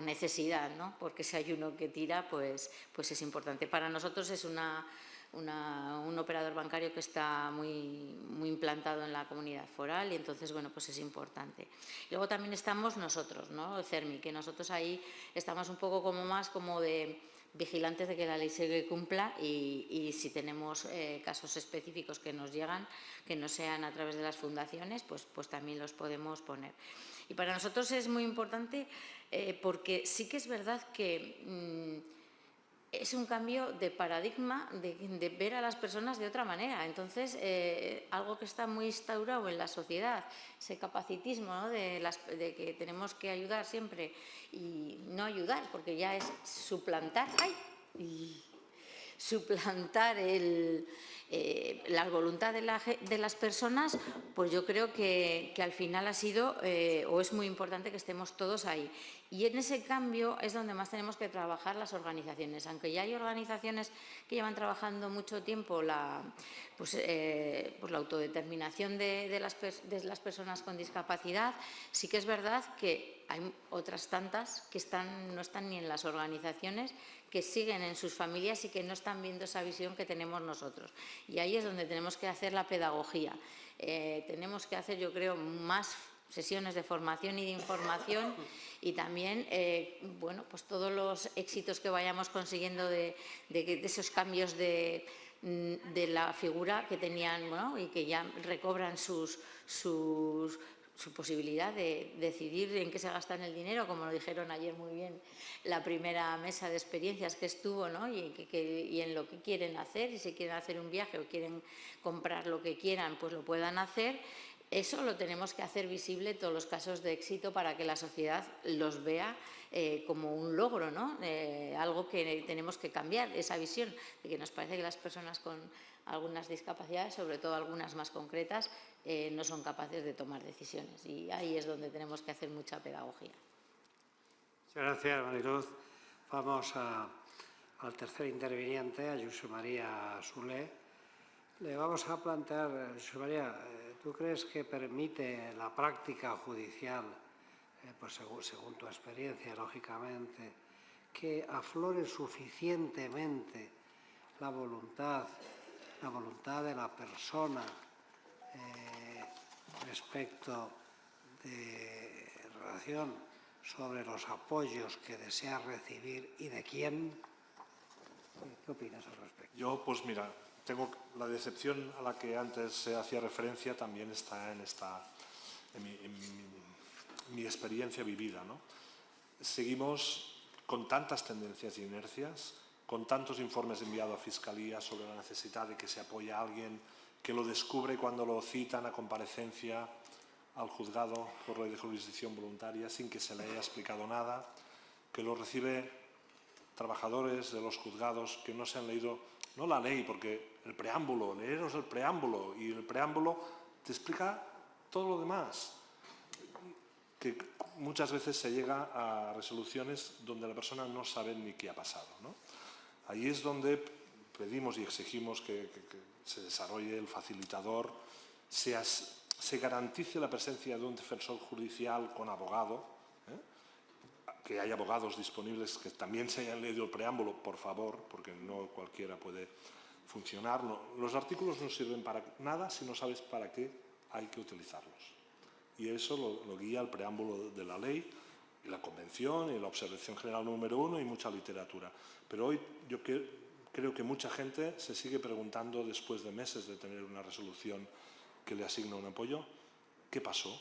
necesidad, ¿no? Porque si hay uno que tira, pues es importante. Para nosotros es un operador bancario que está muy implantado en la comunidad foral y entonces, bueno, pues es importante. Luego también estamos nosotros, ¿no? El CERMI, que nosotros ahí estamos un poco como de vigilantes de que la ley se cumpla y si tenemos casos específicos que nos llegan, que no sean a través de las fundaciones, pues también los podemos poner. Y para nosotros es muy importante porque sí que es verdad que es un cambio de paradigma de ver a las personas de otra manera. Entonces, algo que está muy instaurado en la sociedad, ese capacitismo, ¿no? de que tenemos que ayudar siempre y no ayudar, porque ya es suplantar, suplantar la voluntad de las personas, pues yo creo que al final ha sido o es muy importante que estemos todos ahí. Y en ese cambio es donde más tenemos que trabajar las organizaciones. Aunque ya hay organizaciones que llevan trabajando mucho tiempo la autodeterminación de las personas con discapacidad, sí que es verdad que hay otras tantas que no están ni en las organizaciones, que siguen en sus familias y que no están viendo esa visión que tenemos nosotros. Y ahí es donde tenemos que hacer la pedagogía. Tenemos que hacer, yo creo, más sesiones de formación y de información y también, bueno, pues todos los éxitos que vayamos consiguiendo de esos cambios de la figura que tenían, ¿no? Y que ya recobran su posibilidad de decidir en qué se gastan el dinero, como lo dijeron ayer muy bien la primera mesa de experiencias que estuvo, ¿no? y en lo que quieren hacer, y si quieren hacer un viaje o quieren comprar lo que quieran, pues lo puedan hacer. Eso lo tenemos que hacer visible, todos los casos de éxito, para que la sociedad los vea como un logro, ¿no? Algo que tenemos que cambiar, esa visión de que nos parece que las personas con algunas discapacidades, sobre todo algunas más concretas, no son capaces de tomar decisiones. Y ahí es donde tenemos que hacer mucha pedagogía. Muchas gracias, Mariluz. Vamos al tercer interviniente, a Josep María Soler. Le vamos a plantear, Josep María, ¿tú crees que permite la práctica judicial, pues según tu experiencia, lógicamente, que aflore suficientemente la voluntad de la persona respecto de relación sobre los apoyos que desea recibir y de quién? ¿Qué opinas al respecto? Yo, pues mira, tengo la decepción a la que antes se hacía referencia, también está en mi experiencia vivida, ¿no? Seguimos con tantas tendencias y inercias, con tantos informes enviados a Fiscalía sobre la necesidad de que se apoye a alguien que lo descubre cuando lo citan a comparecencia al juzgado por ley de jurisdicción voluntaria sin que se le haya explicado nada, que lo recibe trabajadores de los juzgados que no se han leído, no la ley, porque el preámbulo, leeros el preámbulo, y el preámbulo te explica todo lo demás, que muchas veces se llega a resoluciones donde la persona no sabe ni qué ha pasado, ¿no? Ahí es donde pedimos y exigimos que se desarrolle el facilitador, se garantice la presencia de un defensor judicial con abogado, que hay abogados disponibles que también se hayan leído el preámbulo, por favor, porque no cualquiera puede funcionar. No, los artículos no sirven para nada si no sabes para qué hay que utilizarlos. Y eso lo guía el preámbulo de la ley, y la Convención, y la Observación General número 1 y mucha literatura. Pero hoy yo creo que mucha gente se sigue preguntando, después de meses de tener una resolución que le asigna un apoyo, ¿qué pasó?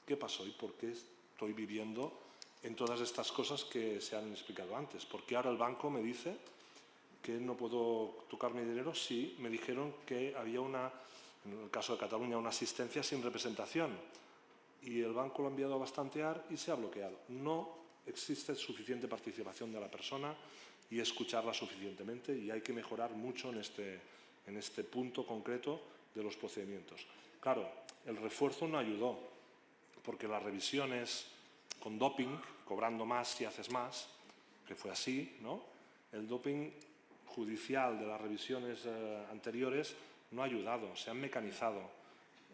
¿Qué pasó y por qué estoy viviendo en todas estas cosas que se han explicado antes? Porque ahora el banco me dice que no puedo tocar mi dinero si me dijeron que había en el caso de Cataluña, una asistencia sin representación. Y el banco lo ha enviado a bastantear y se ha bloqueado. No existe suficiente participación de la persona y escucharla suficientemente, y hay que mejorar mucho en este punto concreto de los procedimientos. Claro, el refuerzo no ayudó, porque las revisiones con doping, cobrando más si haces más, que fue así, ¿no? El doping judicial de las revisiones anteriores no ha ayudado, se han mecanizado.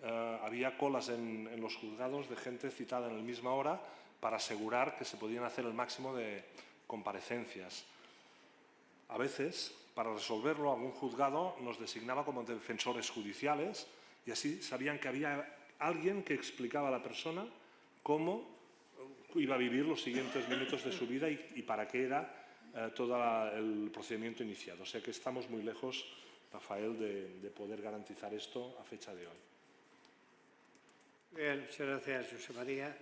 Había colas en los juzgados de gente citada en la misma hora para asegurar que se podían hacer el máximo de comparecencias. A veces, para resolverlo, algún juzgado nos designaba como defensores judiciales y así sabían que había alguien que explicaba a la persona cómo iba a vivir los siguientes minutos de su vida y para qué era todo el procedimiento iniciado. O sea que estamos muy lejos, Rafael, de poder garantizar esto a fecha de hoy. Bien, muchas gracias, José María.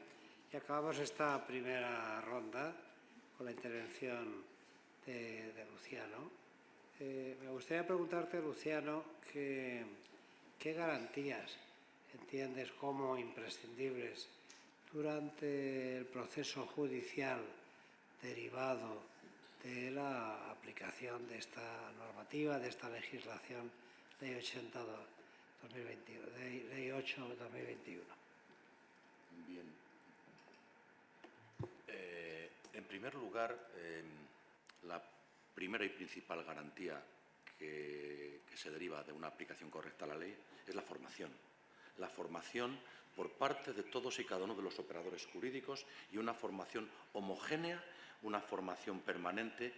Y acabamos esta primera ronda con la intervención de Luciano. Me gustaría preguntarte, Luciano, ¿qué garantías entiendes como imprescindibles durante el proceso judicial derivado de la aplicación de esta normativa, de esta legislación, Ley 80/2021, Ley 8/2021? Bien. En primer lugar, la primera y principal garantía que se deriva de una aplicación correcta a la ley es la formación. La formación por parte de todos y cada uno de los operadores jurídicos, y una formación homogénea, una formación permanente,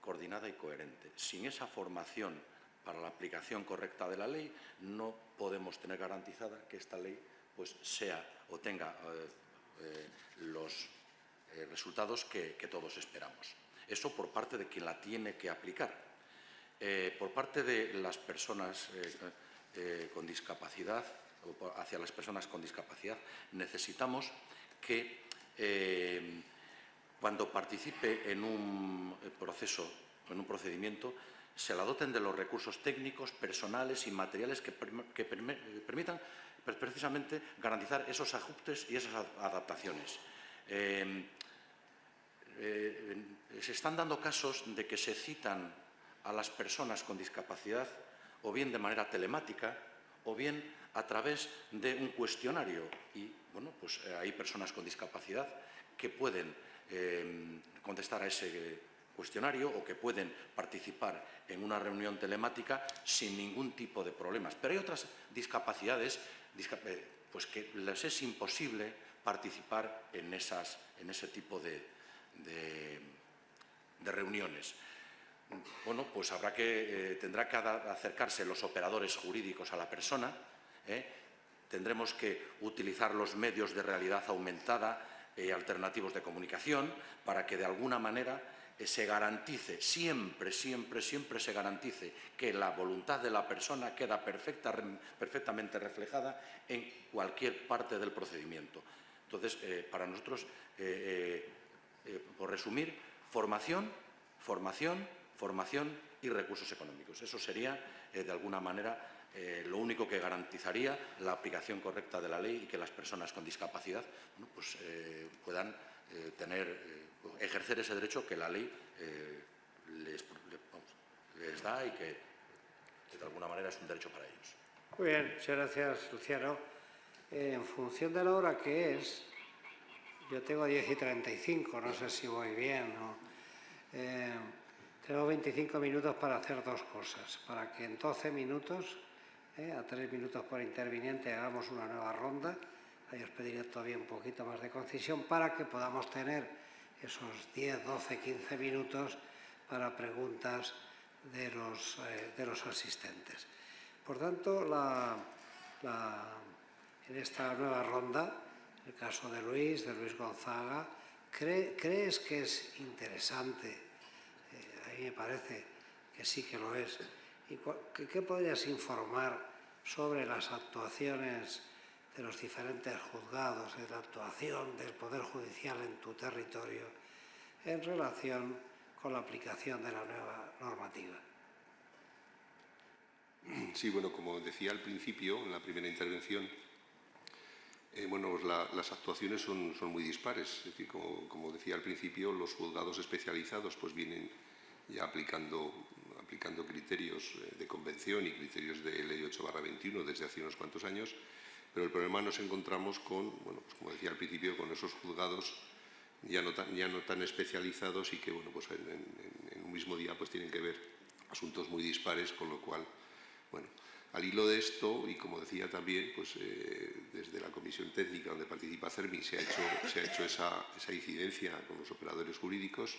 coordinada y coherente. Sin esa formación para la aplicación correcta de la ley, no podemos tener garantizada que esta ley pues sea o tenga los resultados que todos esperamos. Eso por parte de quien la tiene que aplicar. Por parte de las personas con discapacidad, o hacia las personas con discapacidad, necesitamos que cuando participe en un proceso, en un procedimiento, se la doten de los recursos técnicos, personales y materiales que permitan precisamente garantizar esos ajustes y esas adaptaciones. Se están dando casos de que se citan a las personas con discapacidad o bien de manera telemática o bien a través de un cuestionario, y bueno, pues hay personas con discapacidad que pueden contestar a ese cuestionario o que pueden participar en una reunión telemática sin ningún tipo de problemas. Pero hay otras discapacidades pues que les es imposible participar en ese tipo de reuniones. Bueno, pues tendrá que acercarse los operadores jurídicos a la persona, tendremos que utilizar los medios de realidad aumentada alternativos de comunicación para que de alguna manera se garantice, siempre se garantice que la voluntad de la persona queda perfectamente reflejada en cualquier parte del procedimiento. Entonces, para nosotros, por resumir, formación, formación, formación y recursos económicos. Eso sería, de alguna manera, lo único que garantizaría la aplicación correcta de la ley y que las personas con discapacidad puedan ejercer ese derecho que la ley les da y que de alguna manera es un derecho para ellos. Muy bien, muchas gracias, Luciano. En función de la hora que es, yo tengo 10:35, no sé si voy bien, ¿no? Tengo 25 minutos para hacer dos cosas, para que en 12 minutos, a 3 minutos por interviniente, hagamos una nueva ronda. Ahí os pediré todavía un poquito más de concisión para que podamos tener esos 10, 12, 15 minutos para preguntas de los asistentes. Por tanto, en esta nueva ronda, en el caso de Luis Gonzaga, ¿crees que es interesante? A mí me parece que sí que lo es. ¿Y qué podrías informar sobre las actuaciones de los diferentes juzgados, de la actuación del Poder Judicial en tu territorio en relación con la aplicación de la nueva normativa? Sí, bueno, como decía al principio, en la primera intervención, las actuaciones son muy dispares. Es decir, como decía al principio, los juzgados especializados pues vienen ya aplicando criterios de convención y criterios de Ley 8/21 desde hace unos cuantos años, pero el problema nos encontramos con, como decía al principio, con esos juzgados ya no tan especializados y que en un mismo día pues tienen que ver asuntos muy dispares, con lo cual, al hilo de esto, y como decía también, pues desde la comisión técnica donde participa CERMI se ha hecho esa incidencia con los operadores jurídicos.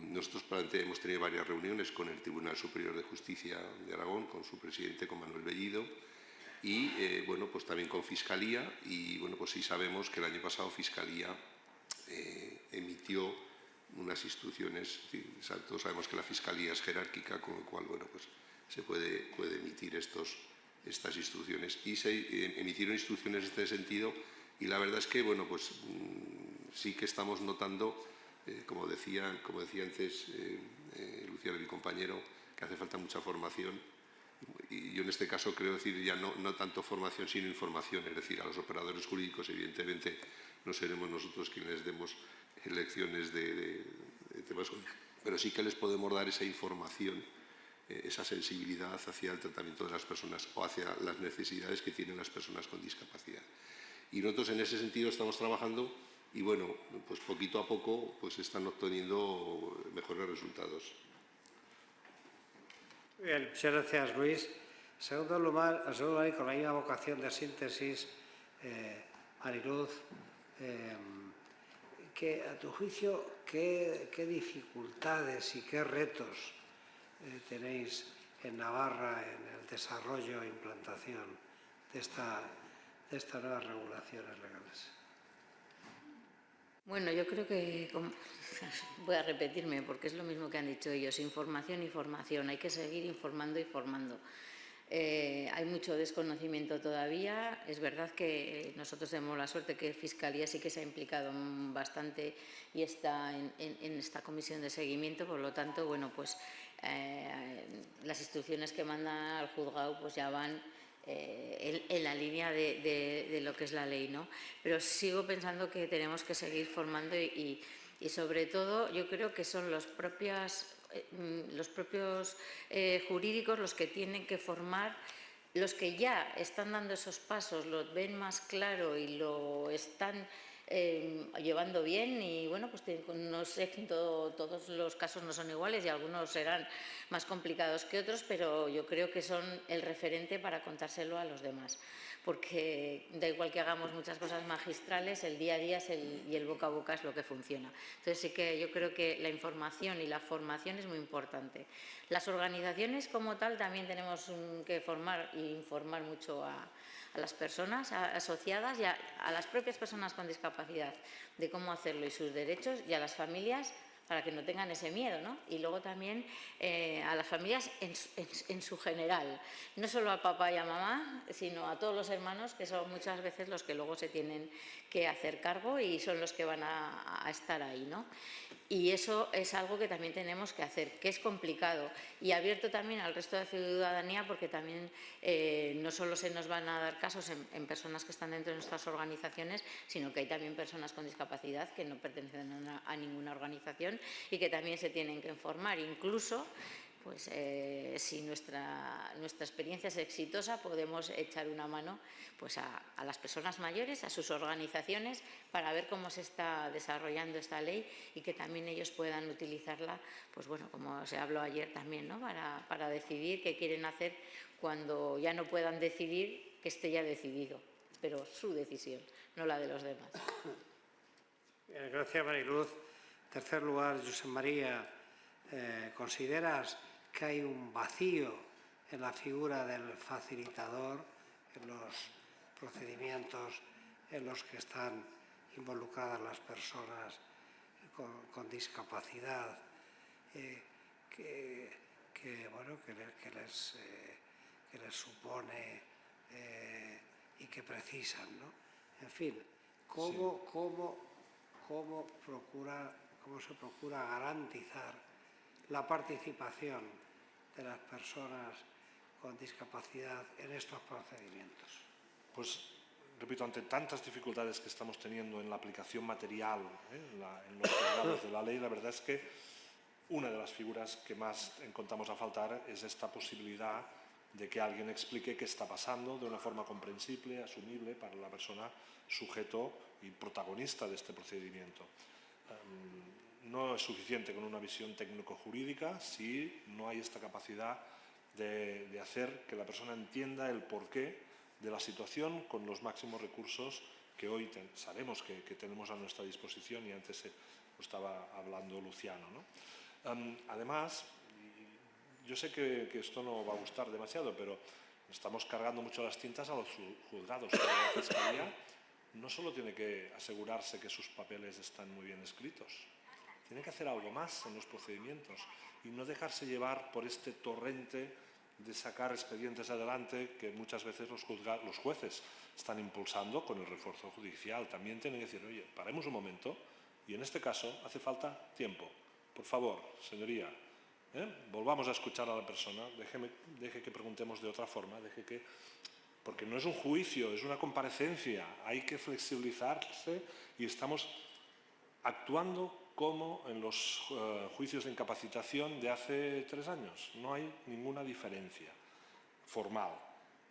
Nosotros hemos tenido varias reuniones con el Tribunal Superior de Justicia de Aragón, con su presidente, con Manuel Bellido, y pues también con Fiscalía. Y pues sí sabemos que el año pasado Fiscalía emitió unas instrucciones. Todos sabemos que la Fiscalía es jerárquica, con lo cual pues se puede emitir estas instrucciones, y se emitieron instrucciones en este sentido. Y la verdad es que sí que estamos notando, como decía antes Luciano, mi compañero, que hace falta mucha formación. Y yo en este caso creo decir ya no tanto formación sino información, es decir, a los operadores jurídicos evidentemente no seremos nosotros quienes les demos lecciones de temas, pero sí que les podemos dar esa información, esa sensibilidad hacia el tratamiento de las personas o hacia las necesidades que tienen las personas con discapacidad. Y nosotros en ese sentido estamos trabajando y pues poquito a poco pues están obteniendo mejores resultados. Bien, muchas gracias, Luis. En segundo lugar, y con la misma vocación de síntesis, Mariluz, que a tu juicio, ¿qué dificultades y qué retos tenéis en Navarra en el desarrollo e implantación de estas nuevas regulaciones legales? Bueno, yo creo que, voy a repetirme porque es lo mismo que han dicho ellos, información y formación, hay que seguir informando y formando. Hay mucho desconocimiento todavía, es verdad que nosotros tenemos la suerte que Fiscalía sí que se ha implicado bastante y está en esta comisión de seguimiento, por lo tanto, las instrucciones que mandan al juzgado pues ya van en la línea de lo que es la ley, ¿no? Pero sigo pensando que tenemos que seguir formando y sobre todo yo creo que son los propios jurídicos los que tienen que formar, los que ya están dando esos pasos, lo ven más claro y lo están llevando bien. Y pues no sé, todos los casos no son iguales y algunos serán más complicados que otros, pero yo creo que son el referente para contárselo a los demás, porque da igual que hagamos muchas cosas magistrales, el día a día y el boca a boca es lo que funciona. Entonces sí que yo creo que la información y la formación es muy importante. Las organizaciones como tal también tenemos que formar e informar mucho a las personas asociadas y a las propias personas con discapacidad de cómo hacerlo y sus derechos, y a las familias para que no tengan ese miedo, ¿no? Y luego también a las familias en su general, no solo a papá y a mamá, sino a todos los hermanos, que son muchas veces los que luego se tienen que hacer cargo y son los que van a estar ahí, ¿no? Y eso es algo que también tenemos que hacer, que es complicado y abierto también al resto de la ciudadanía, porque también no solo se nos van a dar casos en personas que están dentro de nuestras organizaciones, sino que hay también personas con discapacidad que no pertenecen a ninguna organización y que también se tienen que informar. Incluso, pues si nuestra experiencia es exitosa, podemos echar una mano pues a las personas mayores, a sus organizaciones, para ver cómo se está desarrollando esta ley y que también ellos puedan utilizarla, pues bueno, como se habló ayer también, ¿no? Para decidir qué quieren hacer cuando ya no puedan decidir, que esté ya decidido, pero su decisión, no la de los demás. Gracias, Mariluz. En tercer lugar, Josep María, ¿consideras que hay un vacío en la figura del facilitador, en los procedimientos en los que están involucradas las personas con discapacidad, que les supone y que precisan, ¿no? En fin, ¿cómo se procura garantizar la participación de las personas con discapacidad en estos procedimientos? Pues, repito, ante tantas dificultades que estamos teniendo en la aplicación material, en los juzgados de la ley, la verdad es que una de las figuras que más encontramos a faltar es esta posibilidad de que alguien explique qué está pasando de una forma comprensible, asumible para la persona sujeto y protagonista de este procedimiento. No es suficiente con una visión técnico-jurídica si no hay esta capacidad de hacer que la persona entienda el porqué de la situación con los máximos recursos que hoy sabemos que tenemos a nuestra disposición, y antes lo estaba hablando Luciano, ¿no? Además, yo sé que esto no va a gustar demasiado, pero estamos cargando mucho las tintas a los juzgados. Pero la Fiscalía no solo tiene que asegurarse que sus papeles están muy bien escritos, tiene que hacer algo más en los procedimientos y no dejarse llevar por este torrente de sacar expedientes adelante que muchas veces los jueces están impulsando con el refuerzo judicial. También tienen que decir, oye, paremos un momento y en este caso hace falta tiempo. Por favor, señoría, volvamos a escuchar a la persona, deje que preguntemos de otra forma, porque no es un juicio, es una comparecencia, hay que flexibilizarse y estamos actuando como en los juicios de incapacitación de hace 3 años. No hay ninguna diferencia formal.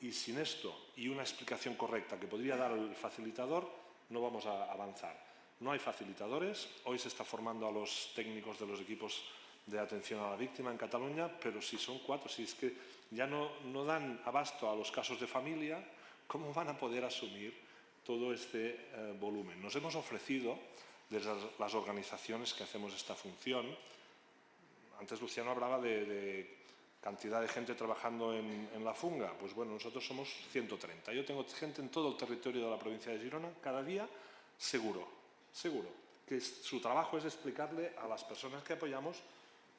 Y sin esto y una explicación correcta que podría dar el facilitador, no vamos a avanzar. No hay facilitadores. Hoy se está formando a los técnicos de los equipos de atención a la víctima en Cataluña, pero si son 4, si es que ya no dan abasto a los casos de familia, ¿cómo van a poder asumir todo este volumen? Nos hemos ofrecido desde las organizaciones que hacemos esta función. Antes Luciano hablaba de cantidad de gente trabajando en la funga. Pues bueno, nosotros somos 130. Yo tengo gente en todo el territorio de la provincia de Girona, cada día, seguro, que su trabajo es explicarle a las personas que apoyamos,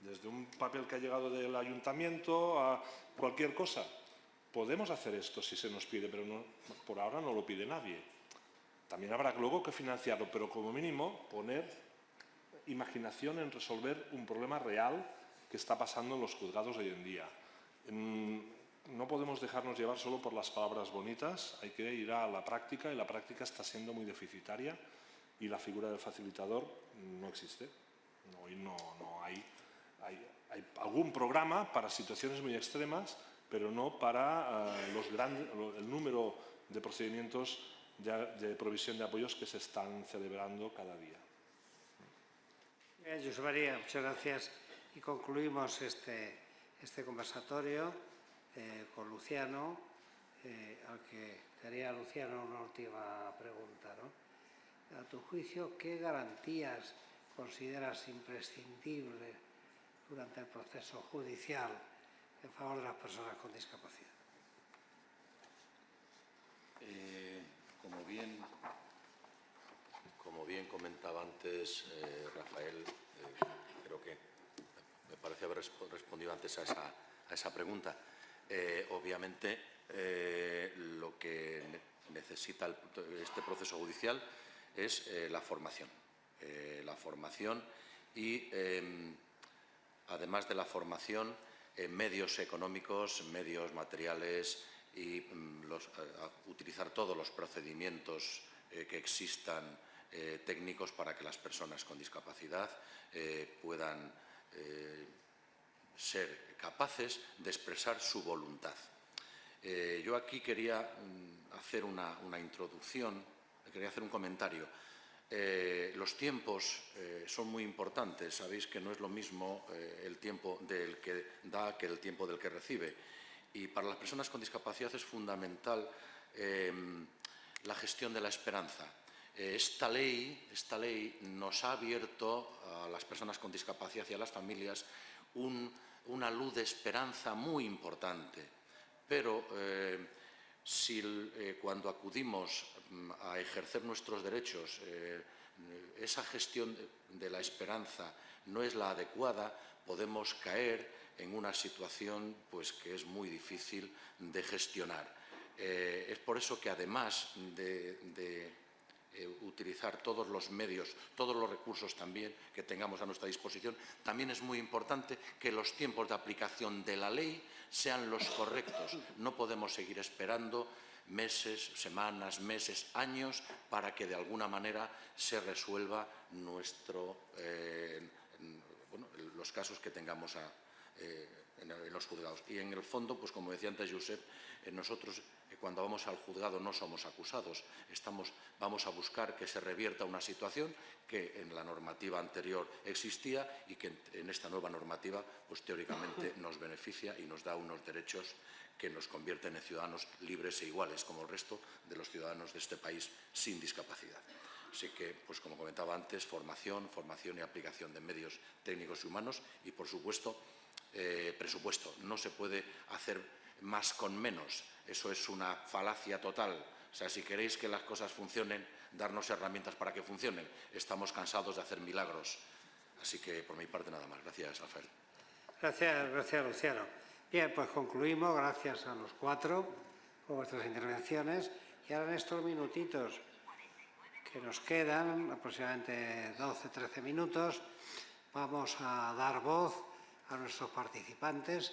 desde un papel que ha llegado del ayuntamiento a cualquier cosa. Podemos hacer esto si se nos pide, pero por ahora no lo pide nadie. También habrá luego que financiarlo, pero como mínimo poner imaginación en resolver un problema real que está pasando en los juzgados hoy en día. No podemos dejarnos llevar solo por las palabras bonitas, hay que ir a la práctica, y la práctica está siendo muy deficitaria y la figura del facilitador no existe. Hoy no hay algún programa para situaciones muy extremas, pero no para el número de procedimientos de provisión de apoyos que se están celebrando cada día. Bien, Josep María, muchas gracias. Y concluimos este conversatorio con Luciano, al que te haría, Luciano, una última pregunta, ¿no? A tu juicio, ¿qué garantías consideras imprescindibles durante el proceso judicial en favor de las personas con discapacidad? Como bien comentaba antes Rafael, respondido antes a esa pregunta. Obviamente, lo que necesita este proceso judicial es la formación. Y, además de la formación, medios económicos, medios materiales y utilizar todos los procedimientos que existan técnicos para que las personas con discapacidad puedan ser capaces de expresar su voluntad. Yo aquí quería hacer una introducción, quería hacer un comentario. Los tiempos son muy importantes. Sabéis que no es lo mismo el tiempo del que da que el tiempo del que recibe. Y para las personas con discapacidad es fundamental la gestión de la esperanza. Esta ley nos ha abierto a las personas con discapacidad y a las familias una luz de esperanza muy importante. Pero si cuando acudimos a ejercer nuestros derechos esa gestión de la esperanza no es la adecuada, podemos caer en una situación pues, que es muy difícil de gestionar. Es por eso que además de utilizar todos los medios, todos los recursos también que tengamos a nuestra disposición, también es muy importante que los tiempos de aplicación de la ley sean los correctos. No podemos seguir esperando meses, semanas, meses, años para que de alguna manera se resuelva los casos que tengamos en los juzgados. Y en el fondo, pues como decía antes Josep, nosotros cuando vamos al juzgado no somos acusados, vamos a buscar que se revierta una situación que en la normativa anterior existía y que en esta nueva normativa pues teóricamente nos beneficia y nos da unos derechos que nos convierten en ciudadanos libres e iguales como el resto de los ciudadanos de este país sin discapacidad. Así que, pues como comentaba antes, formación y aplicación de medios técnicos y humanos y, por supuesto, presupuesto. No se puede hacer más con menos. Eso es una falacia total. O sea, si queréis que las cosas funcionen, darnos herramientas para que funcionen. Estamos cansados de hacer milagros. Así que, por mi parte, nada más. Gracias, Rafael. Gracias, Luciano. Bien, pues concluimos. Gracias a los cuatro por vuestras intervenciones. Y ahora en estos minutitos que nos quedan, aproximadamente 12-13 minutos, vamos a dar voz a nuestros participantes,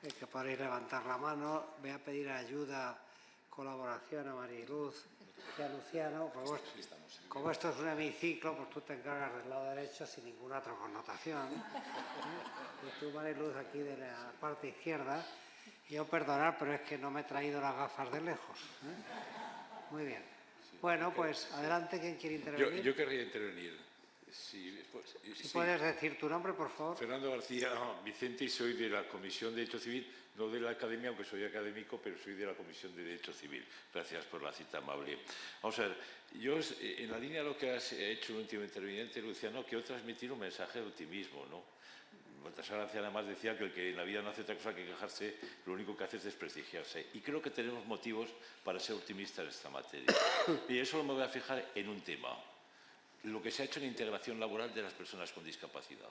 que podréis levantar la mano. Voy a pedir ayuda, colaboración a Mariluz y a Luciano. Como esto es un hemiciclo, pues tú te encargas del lado derecho sin ninguna otra connotación. Y tú, Mariluz, aquí de la parte izquierda. Y yo, perdonar, pero es que no me he traído las gafas de lejos. Muy bien. Bueno, pues adelante, ¿quién quiere intervenir? Yo querría intervenir. Si puedes decir tu nombre, por favor. Fernando García Vicente, y soy de la Comisión de Derecho Civil, no de la Academia, aunque soy académico, pero soy de la Comisión de Derecho Civil. Gracias por la cita amable. Vamos a ver, yo, en la línea de lo que has hecho el último interviniente, Luciano, quiero transmitir un mensaje de optimismo, ¿no? Baltasar Gracián además decía que el que en la vida no hace otra cosa que quejarse, lo único que hace es desprestigiarse. Y creo que tenemos motivos para ser optimistas en esta materia. Y eso me voy a fijar en un tema. Lo que se ha hecho en integración laboral de las personas con discapacidad.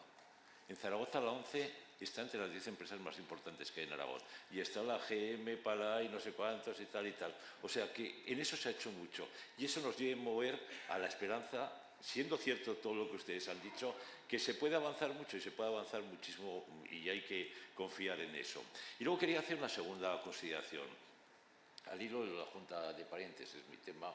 En Zaragoza la ONCE está entre las 10 empresas más importantes que hay en Aragón. Y está la GM, Pala y no sé cuántos y tal y tal. O sea que en eso se ha hecho mucho. Y eso nos debe mover a la esperanza, siendo cierto todo lo que ustedes han dicho, que se puede avanzar mucho y se puede avanzar muchísimo y hay que confiar en eso. Y luego quería hacer una segunda consideración. Al hilo de la Junta de Parientes, es mi tema.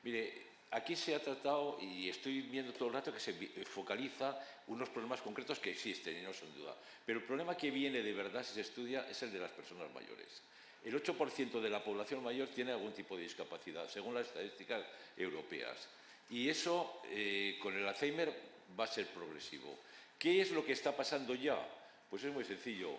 Mire, aquí se ha tratado, y estoy viendo todo el rato que se focaliza unos problemas concretos que existen y no son duda. Pero el problema que viene de verdad, si se estudia, es el de las personas mayores. El 8% de la población mayor tiene algún tipo de discapacidad, según las estadísticas europeas. Y eso, con el Alzheimer, va a ser progresivo. ¿Qué es lo que está pasando ya? Pues es muy sencillo.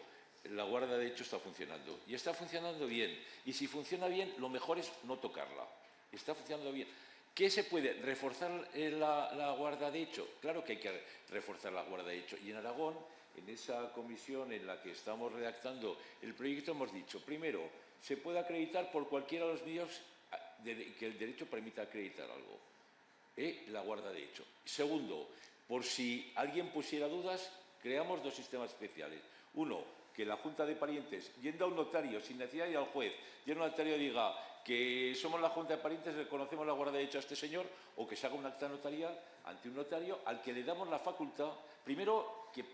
La guarda de hecho está funcionando. Y está funcionando bien. Y si funciona bien, lo mejor es no tocarla. Está funcionando bien. ¿Qué se puede? ¿Reforzar la guarda de hecho? Claro que hay que reforzar la guarda de hecho. Y en Aragón, en esa comisión en la que estamos redactando el proyecto, hemos dicho, primero, se puede acreditar por cualquiera de los medios que el derecho permita acreditar algo. La guarda de hecho. Segundo, por si alguien pusiera dudas, creamos dos sistemas especiales. Uno, que la Junta de Parientes, yendo a un notario, sin necesidad de ir al juez, yendo a un notario diga que somos la Junta de Parientes, reconocemos la guarda de derecho a este señor, o que se haga un acta notarial ante un notario al que le damos la facultad, primero, que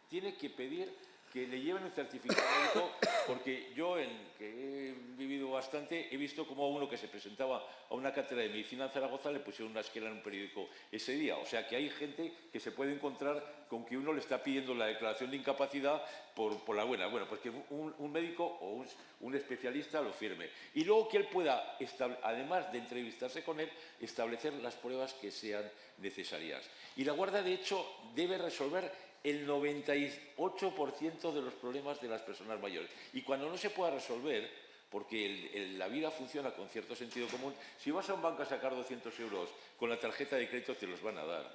tiene que pedir que le lleven un certificado médico, porque yo, que he vivido bastante, he visto como a uno que se presentaba a una cátedra de medicina en Zaragoza le pusieron una esquela en un periódico ese día. O sea, que hay gente que se puede encontrar con que uno le está pidiendo la declaración de incapacidad por la buena. Bueno, pues que un médico o un especialista lo firme. Y luego que él pueda, además de entrevistarse con él, establecer las pruebas que sean necesarias. Y la guarda, de hecho, debe resolver el 98% de los problemas de las personas mayores. Y cuando no se pueda resolver, porque la vida funciona con cierto sentido común, si vas a un banco a sacar 200 euros con la tarjeta de crédito te los van a dar.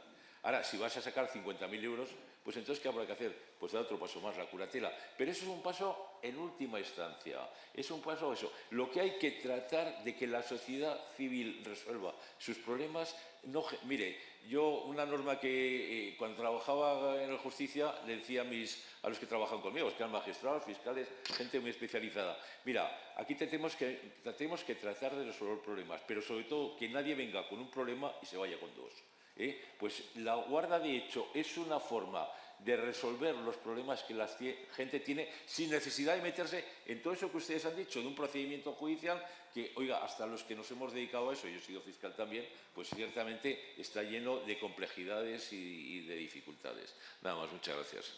Ahora, si vas a sacar 50.000 euros, pues entonces, ¿qué habrá que hacer? Pues dar otro paso más, la curatela. Pero eso es un paso en última instancia. Es un paso eso. Lo que hay que tratar de que la sociedad civil resuelva sus problemas. No, mire, yo una norma que cuando trabajaba en la justicia le decía a los que trabajan conmigo, que eran magistrados, fiscales, gente muy especializada. Mira, aquí tratemos que tratar de resolver problemas, pero sobre todo que nadie venga con un problema y se vaya con dos. Pues la guarda de hecho es una forma de resolver los problemas que la gente tiene sin necesidad de meterse en todo eso que ustedes han dicho, de un procedimiento judicial que, oiga, hasta los que nos hemos dedicado a eso, yo he sido fiscal también, pues ciertamente está lleno de complejidades y de dificultades. Nada más, muchas gracias.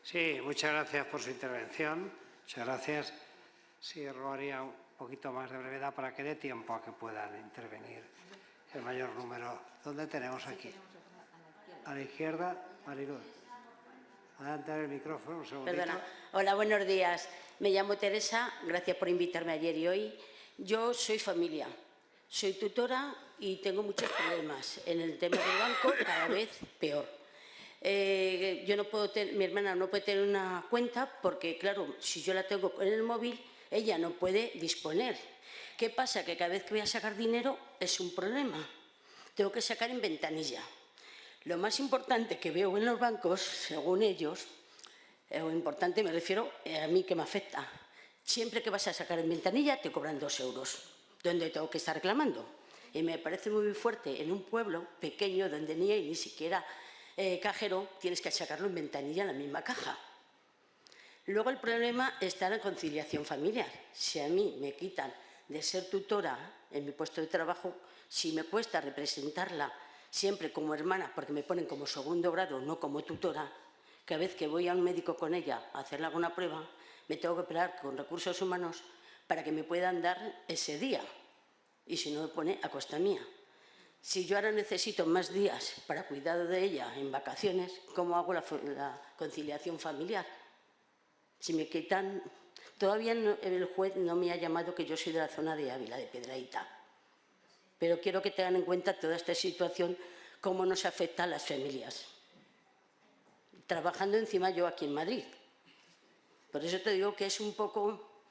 Sí, muchas gracias por su intervención. Muchas gracias. Sí, rogaría un poquito más de brevedad para que dé tiempo a que puedan intervenir el mayor número. ¿Dónde tenemos aquí? A la izquierda, Mariluz. Adelante el micrófono, un segundito. Perdona. Hola, buenos días. Me llamo Teresa, gracias por invitarme ayer y hoy. Yo soy familia, soy tutora y tengo muchos problemas. En el tema del banco, cada vez peor. Yo no puedo mi hermana no puede tener una cuenta porque, claro, si yo la tengo en el móvil, ella no puede disponer. ¿Qué pasa? Que cada vez que voy a sacar dinero es un problema. Tengo que sacar en ventanilla. Lo más importante que veo en los bancos, según ellos, o importante me refiero a mí que me afecta, siempre que vas a sacar en ventanilla te cobran 2 euros, donde tengo que estar reclamando. Y me parece muy fuerte en un pueblo pequeño donde ni hay ni siquiera cajero, tienes que sacarlo en ventanilla en la misma caja. Luego el problema está en la conciliación familiar. Si a mí me quitan de ser tutora en mi puesto de trabajo, si me cuesta representarla siempre como hermana, porque me ponen como segundo grado, no como tutora, cada vez que voy a un médico con ella a hacerle alguna prueba, me tengo que pelear con recursos humanos para que me puedan dar ese día. Y si no, me pone a costa mía. Si yo ahora necesito más días para cuidado de ella en vacaciones, ¿cómo hago la conciliación familiar? Si me quitan... Todavía el juez no me ha llamado, que yo soy de la zona de Ávila, de Piedrahita. Pero quiero que tengan en cuenta toda esta situación, cómo nos afecta a las familias. Trabajando encima yo aquí en Madrid. Por eso te digo que es un poco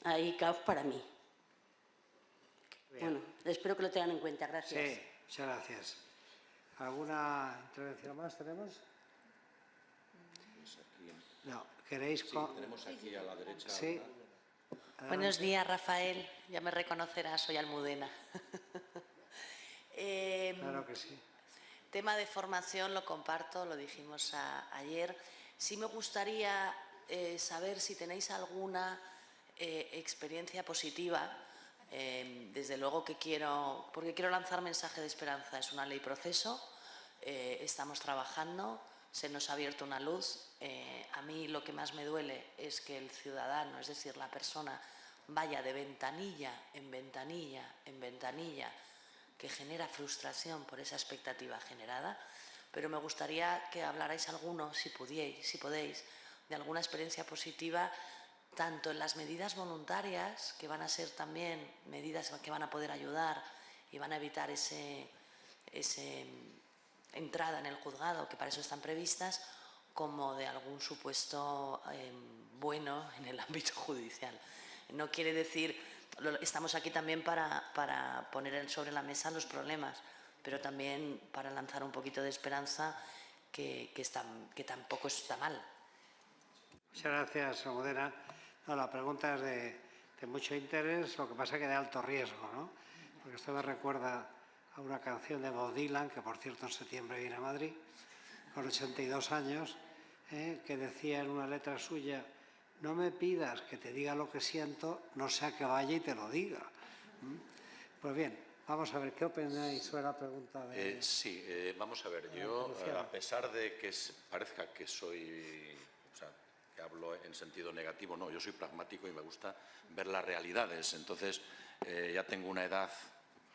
ahí caos para mí. Bien. Bueno, espero que lo tengan en cuenta. Gracias. Sí, muchas gracias. ¿Alguna intervención más tenemos? No, ¿queréis? Sí, tenemos aquí a la derecha. Sí. Buenos días, Rafael. Ya me reconocerás, soy Almudena. Claro que sí. Tema de formación lo comparto, lo dijimos ayer. Sí me gustaría saber si tenéis alguna experiencia positiva. Desde luego que porque quiero lanzar mensaje de esperanza. Es una ley proceso, estamos trabajando, se nos ha abierto una luz. A mí lo que más me duele es que el ciudadano, es decir, la persona, vaya de ventanilla en ventanilla en ventanilla, que genera frustración por esa expectativa generada. Pero me gustaría que hablarais algunos, si podéis, de alguna experiencia positiva, tanto en las medidas voluntarias, que van a ser también medidas que van a poder ayudar y van a evitar ese entrada en el juzgado, que para eso están previstas, como de algún supuesto bueno en el ámbito judicial. No quiere decir, estamos aquí también para poner sobre la mesa los problemas, pero también para lanzar un poquito de esperanza que tampoco está mal. Muchas gracias, Almudena. No, la pregunta es de mucho interés, lo que pasa es que de alto riesgo, ¿no? Porque esto me recuerda a una canción de Bob Dylan, que por cierto en septiembre viene a Madrid, con 82 años, que decía en una letra suya: no me pidas que te diga lo que siento, no sea que vaya y te lo diga. Pues bien, vamos a ver, ¿qué opináis sobre la pregunta de... Sí, vamos a ver, yo, a pesar de que parezca que soy, o sea, que hablo en sentido negativo, no, yo soy pragmático y me gusta ver las realidades. Entonces, ya tengo una edad,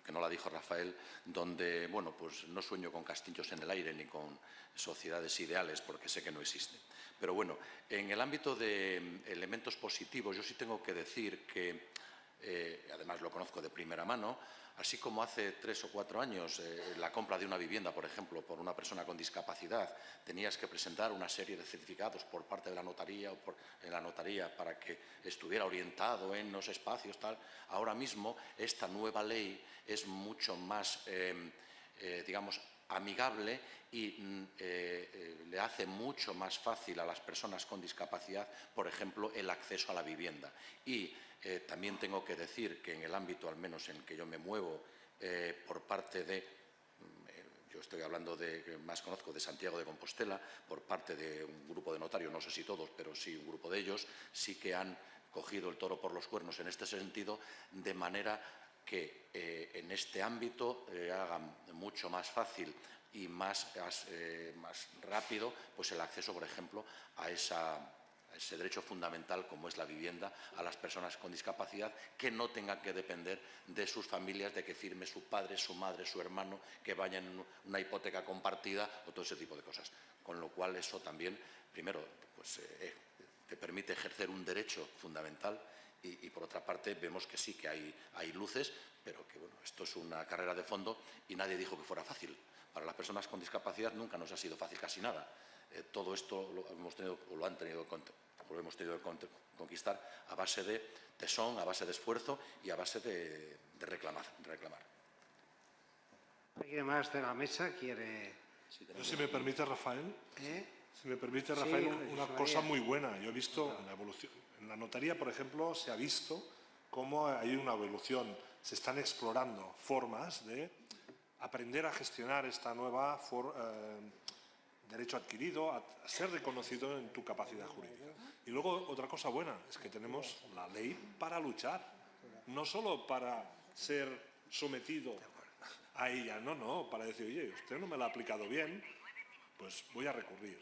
que no la dijo Rafael, donde, bueno, pues no sueño con castillos en el aire ni con sociedades ideales, porque sé que no existen. Pero bueno, en el ámbito de elementos positivos, yo sí tengo que decir que, además lo conozco de primera mano, así como hace 3 o 4 años la compra de una vivienda, por ejemplo, por una persona con discapacidad, tenías que presentar una serie de certificados por parte de la notaría o en la notaría para que estuviera orientado en los espacios, tal. Ahora mismo esta nueva ley es mucho más, digamos, amigable y le hace mucho más fácil a las personas con discapacidad, por ejemplo, el acceso a la vivienda. Y también tengo que decir que en el ámbito, al menos en el que yo me muevo, por parte de, yo estoy hablando de, que más conozco, de Santiago de Compostela, por parte de un grupo de notarios, no sé si todos, pero sí un grupo de ellos, sí que han cogido el toro por los cuernos en este sentido, de manera que en este ámbito hagan mucho más fácil y más rápido pues el acceso, por ejemplo, a ese derecho fundamental como es la vivienda a las personas con discapacidad, que no tengan que depender de sus familias, de que firme su padre, su madre, su hermano, que vayan en una hipoteca compartida o todo ese tipo de cosas. Con lo cual eso también, primero, pues te permite ejercer un derecho fundamental. Y por otra parte vemos que sí que hay luces, pero que bueno, esto es una carrera de fondo y nadie dijo que fuera fácil. Para las personas con discapacidad nunca nos ha sido fácil casi nada. Todo esto lo hemos tenido que conquistar a base de tesón, a base de esfuerzo y a base de reclamar. ¿Alguien más de la mesa quiere...? Yo, si me permite, Rafael, una sí, cosa muy buena. Yo he visto una evolución. En la notaría, por ejemplo, se ha visto cómo hay una evolución. Se están explorando formas de aprender a gestionar esta nueva derecho adquirido, a ser reconocido en tu capacidad jurídica. Y luego, otra cosa buena, es que tenemos la ley para luchar, no solo para ser sometido a ella, no, para decir, oye, usted no me la ha aplicado bien, pues voy a recurrir.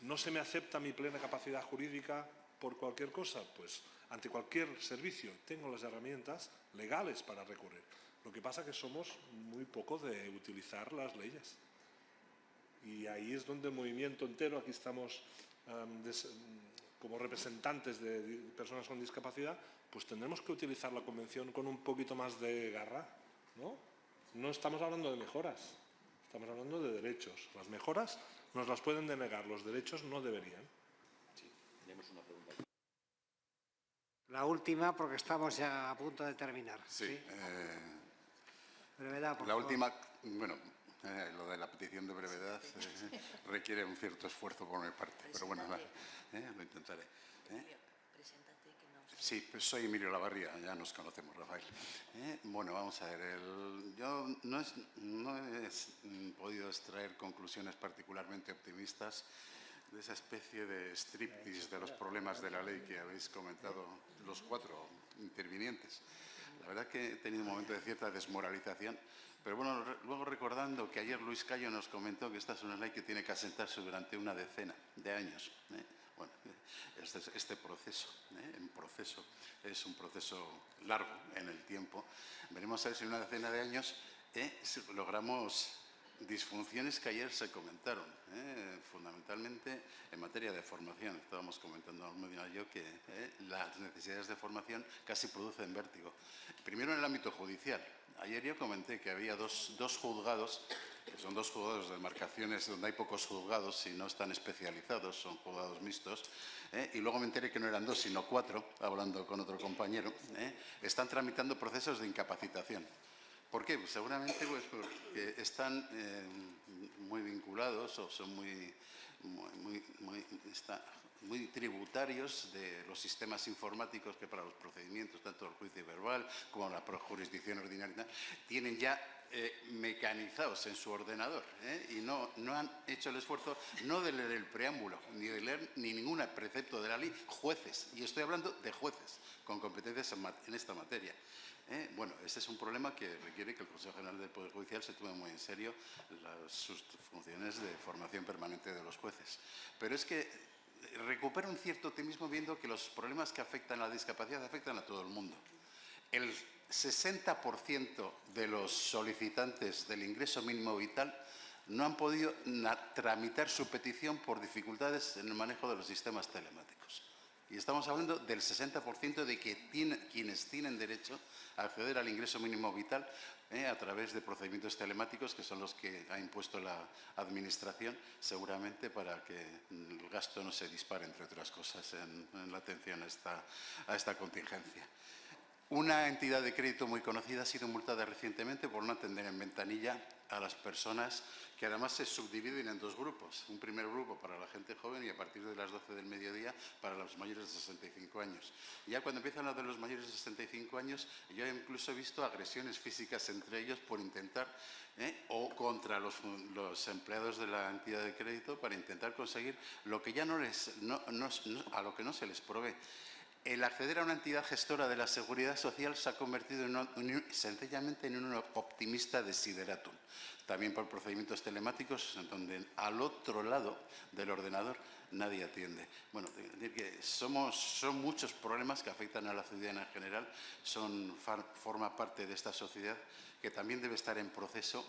¿No se me acepta mi plena capacidad jurídica por cualquier cosa? Pues ante cualquier servicio tengo las herramientas legales para recurrir. Lo que pasa es que somos muy poco de utilizar las leyes. Y ahí es donde el movimiento entero, aquí estamos como representantes de personas con discapacidad, pues tendremos que utilizar la Convención con un poquito más de garra, ¿no? No estamos hablando de mejoras, estamos hablando de derechos. Las mejoras nos las pueden denegar, los derechos no deberían. Sí, tenemos una pregunta. La última, porque estamos ya a punto de terminar. Sí. Brevedad, por la favor. última, bueno, lo de la petición de brevedad requiere un cierto esfuerzo por mi parte, pero bueno, lo intentaré. Preséntate, que no... Sí, pues soy Emilio Lavarría, ya nos conocemos, Rafael. Bueno, vamos a ver, yo no he podido extraer conclusiones particularmente optimistas de esa especie de striptease de los problemas de la ley que habéis comentado los 4 intervinientes. La verdad que he tenido un momento de cierta desmoralización, pero bueno, luego recordando que ayer Luis Cayo nos comentó que esta es una ley que tiene que asentarse durante una decena de años. Bueno, este proceso, es un proceso largo en el tiempo. Veremos a ver si en una decena de años logramos disfunciones que ayer se comentaron, fundamentalmente en materia de formación. Estábamos comentando Almudena y yo que las necesidades de formación casi producen vértigo. Primero en el ámbito judicial. Ayer yo comenté que había dos juzgados, que son 2 juzgados de demarcaciones donde hay pocos juzgados y no están especializados, son juzgados mixtos, y luego me enteré que no eran 2 sino 4, hablando con otro compañero, están tramitando procesos de incapacitación. ¿Por qué? Pues seguramente pues, porque están muy vinculados o son muy tributarios de los sistemas informáticos que para los procedimientos, tanto el juicio verbal como la jurisdicción ordinaria, tienen ya mecanizados en su ordenador y no han hecho el esfuerzo no de leer el preámbulo, ni de leer ni ningún precepto de la ley, jueces, y estoy hablando de jueces con competencias en esta materia. Bueno, ese es un problema que requiere que el Consejo General del Poder Judicial se tome muy en serio sus funciones de formación permanente de los jueces. Pero es que recupera un cierto optimismo viendo que los problemas que afectan a la discapacidad afectan a todo el mundo. El 60% de los solicitantes del ingreso mínimo vital no han podido tramitar su petición por dificultades en el manejo de los sistemas telemáticos. Y estamos hablando del 60% de quienes tienen derecho a acceder al ingreso mínimo vital a través de procedimientos telemáticos, que son los que ha impuesto la Administración, seguramente para que el gasto no se dispare, entre otras cosas, en la atención a esta contingencia. Una entidad de crédito muy conocida ha sido multada recientemente por no atender en ventanilla a las personas que además se subdividen en dos grupos. Un primer grupo para la gente joven y a partir de las 12 del mediodía para los mayores de 65 años. Ya cuando empiezan los de los mayores de 65 años, yo incluso he visto agresiones físicas entre ellos por intentar, o contra los empleados de la entidad de crédito para intentar conseguir lo que ya a lo que no se les provee. El acceder a una entidad gestora de la seguridad social se ha convertido sencillamente en un optimista desideratum, también por procedimientos telemáticos, en donde al otro lado del ordenador nadie atiende. Bueno, decir que son muchos problemas que afectan a la ciudadanía en general, forma parte de esta sociedad que también debe estar en proceso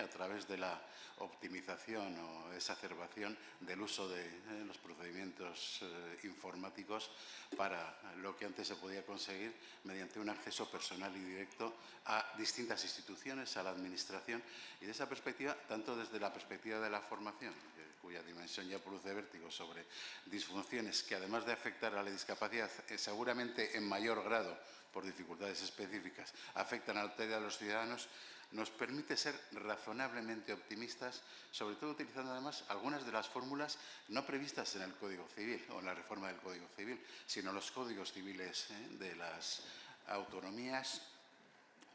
a través de la optimización o exacerbación del uso de los procedimientos informáticos para lo que antes se podía conseguir mediante un acceso personal y directo a distintas instituciones, a la Administración. Y de esa perspectiva, tanto desde la perspectiva de la formación, cuya dimensión ya produce vértigo sobre disfunciones que además de afectar a la discapacidad, seguramente en mayor grado por dificultades específicas, afectan a la totalidad de los ciudadanos, nos permite ser razonablemente optimistas, sobre todo utilizando además algunas de las fórmulas no previstas en el Código Civil o en la reforma del Código Civil, sino los códigos civiles de las autonomías,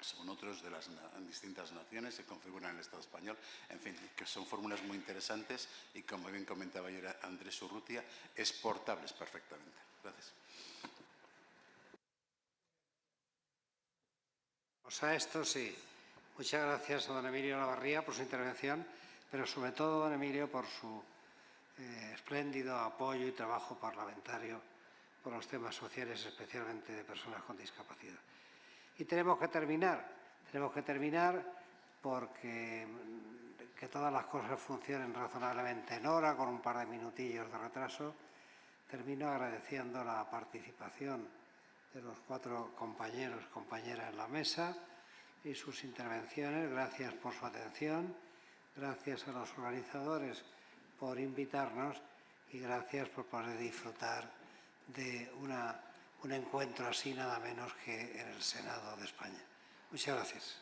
son otros de las distintas naciones que configuran el Estado español, en fin, que son fórmulas muy interesantes y, como bien comentaba ayer Andrés Urrutia, exportables perfectamente. Gracias. Pues a esto sí. Muchas gracias a don Emilio Olavarría por su intervención, pero sobre todo, don Emilio, por su espléndido apoyo y trabajo parlamentario por los temas sociales, especialmente de personas con discapacidad. Y tenemos que terminar porque que todas las cosas funcionen razonablemente en hora, con un par de minutillos de retraso. Termino agradeciendo la participación de los 4 compañeros y compañeras en la mesa y sus intervenciones. Gracias por su atención, gracias a los organizadores por invitarnos y gracias por poder disfrutar de un encuentro así nada menos que en el Senado de España. Muchas gracias.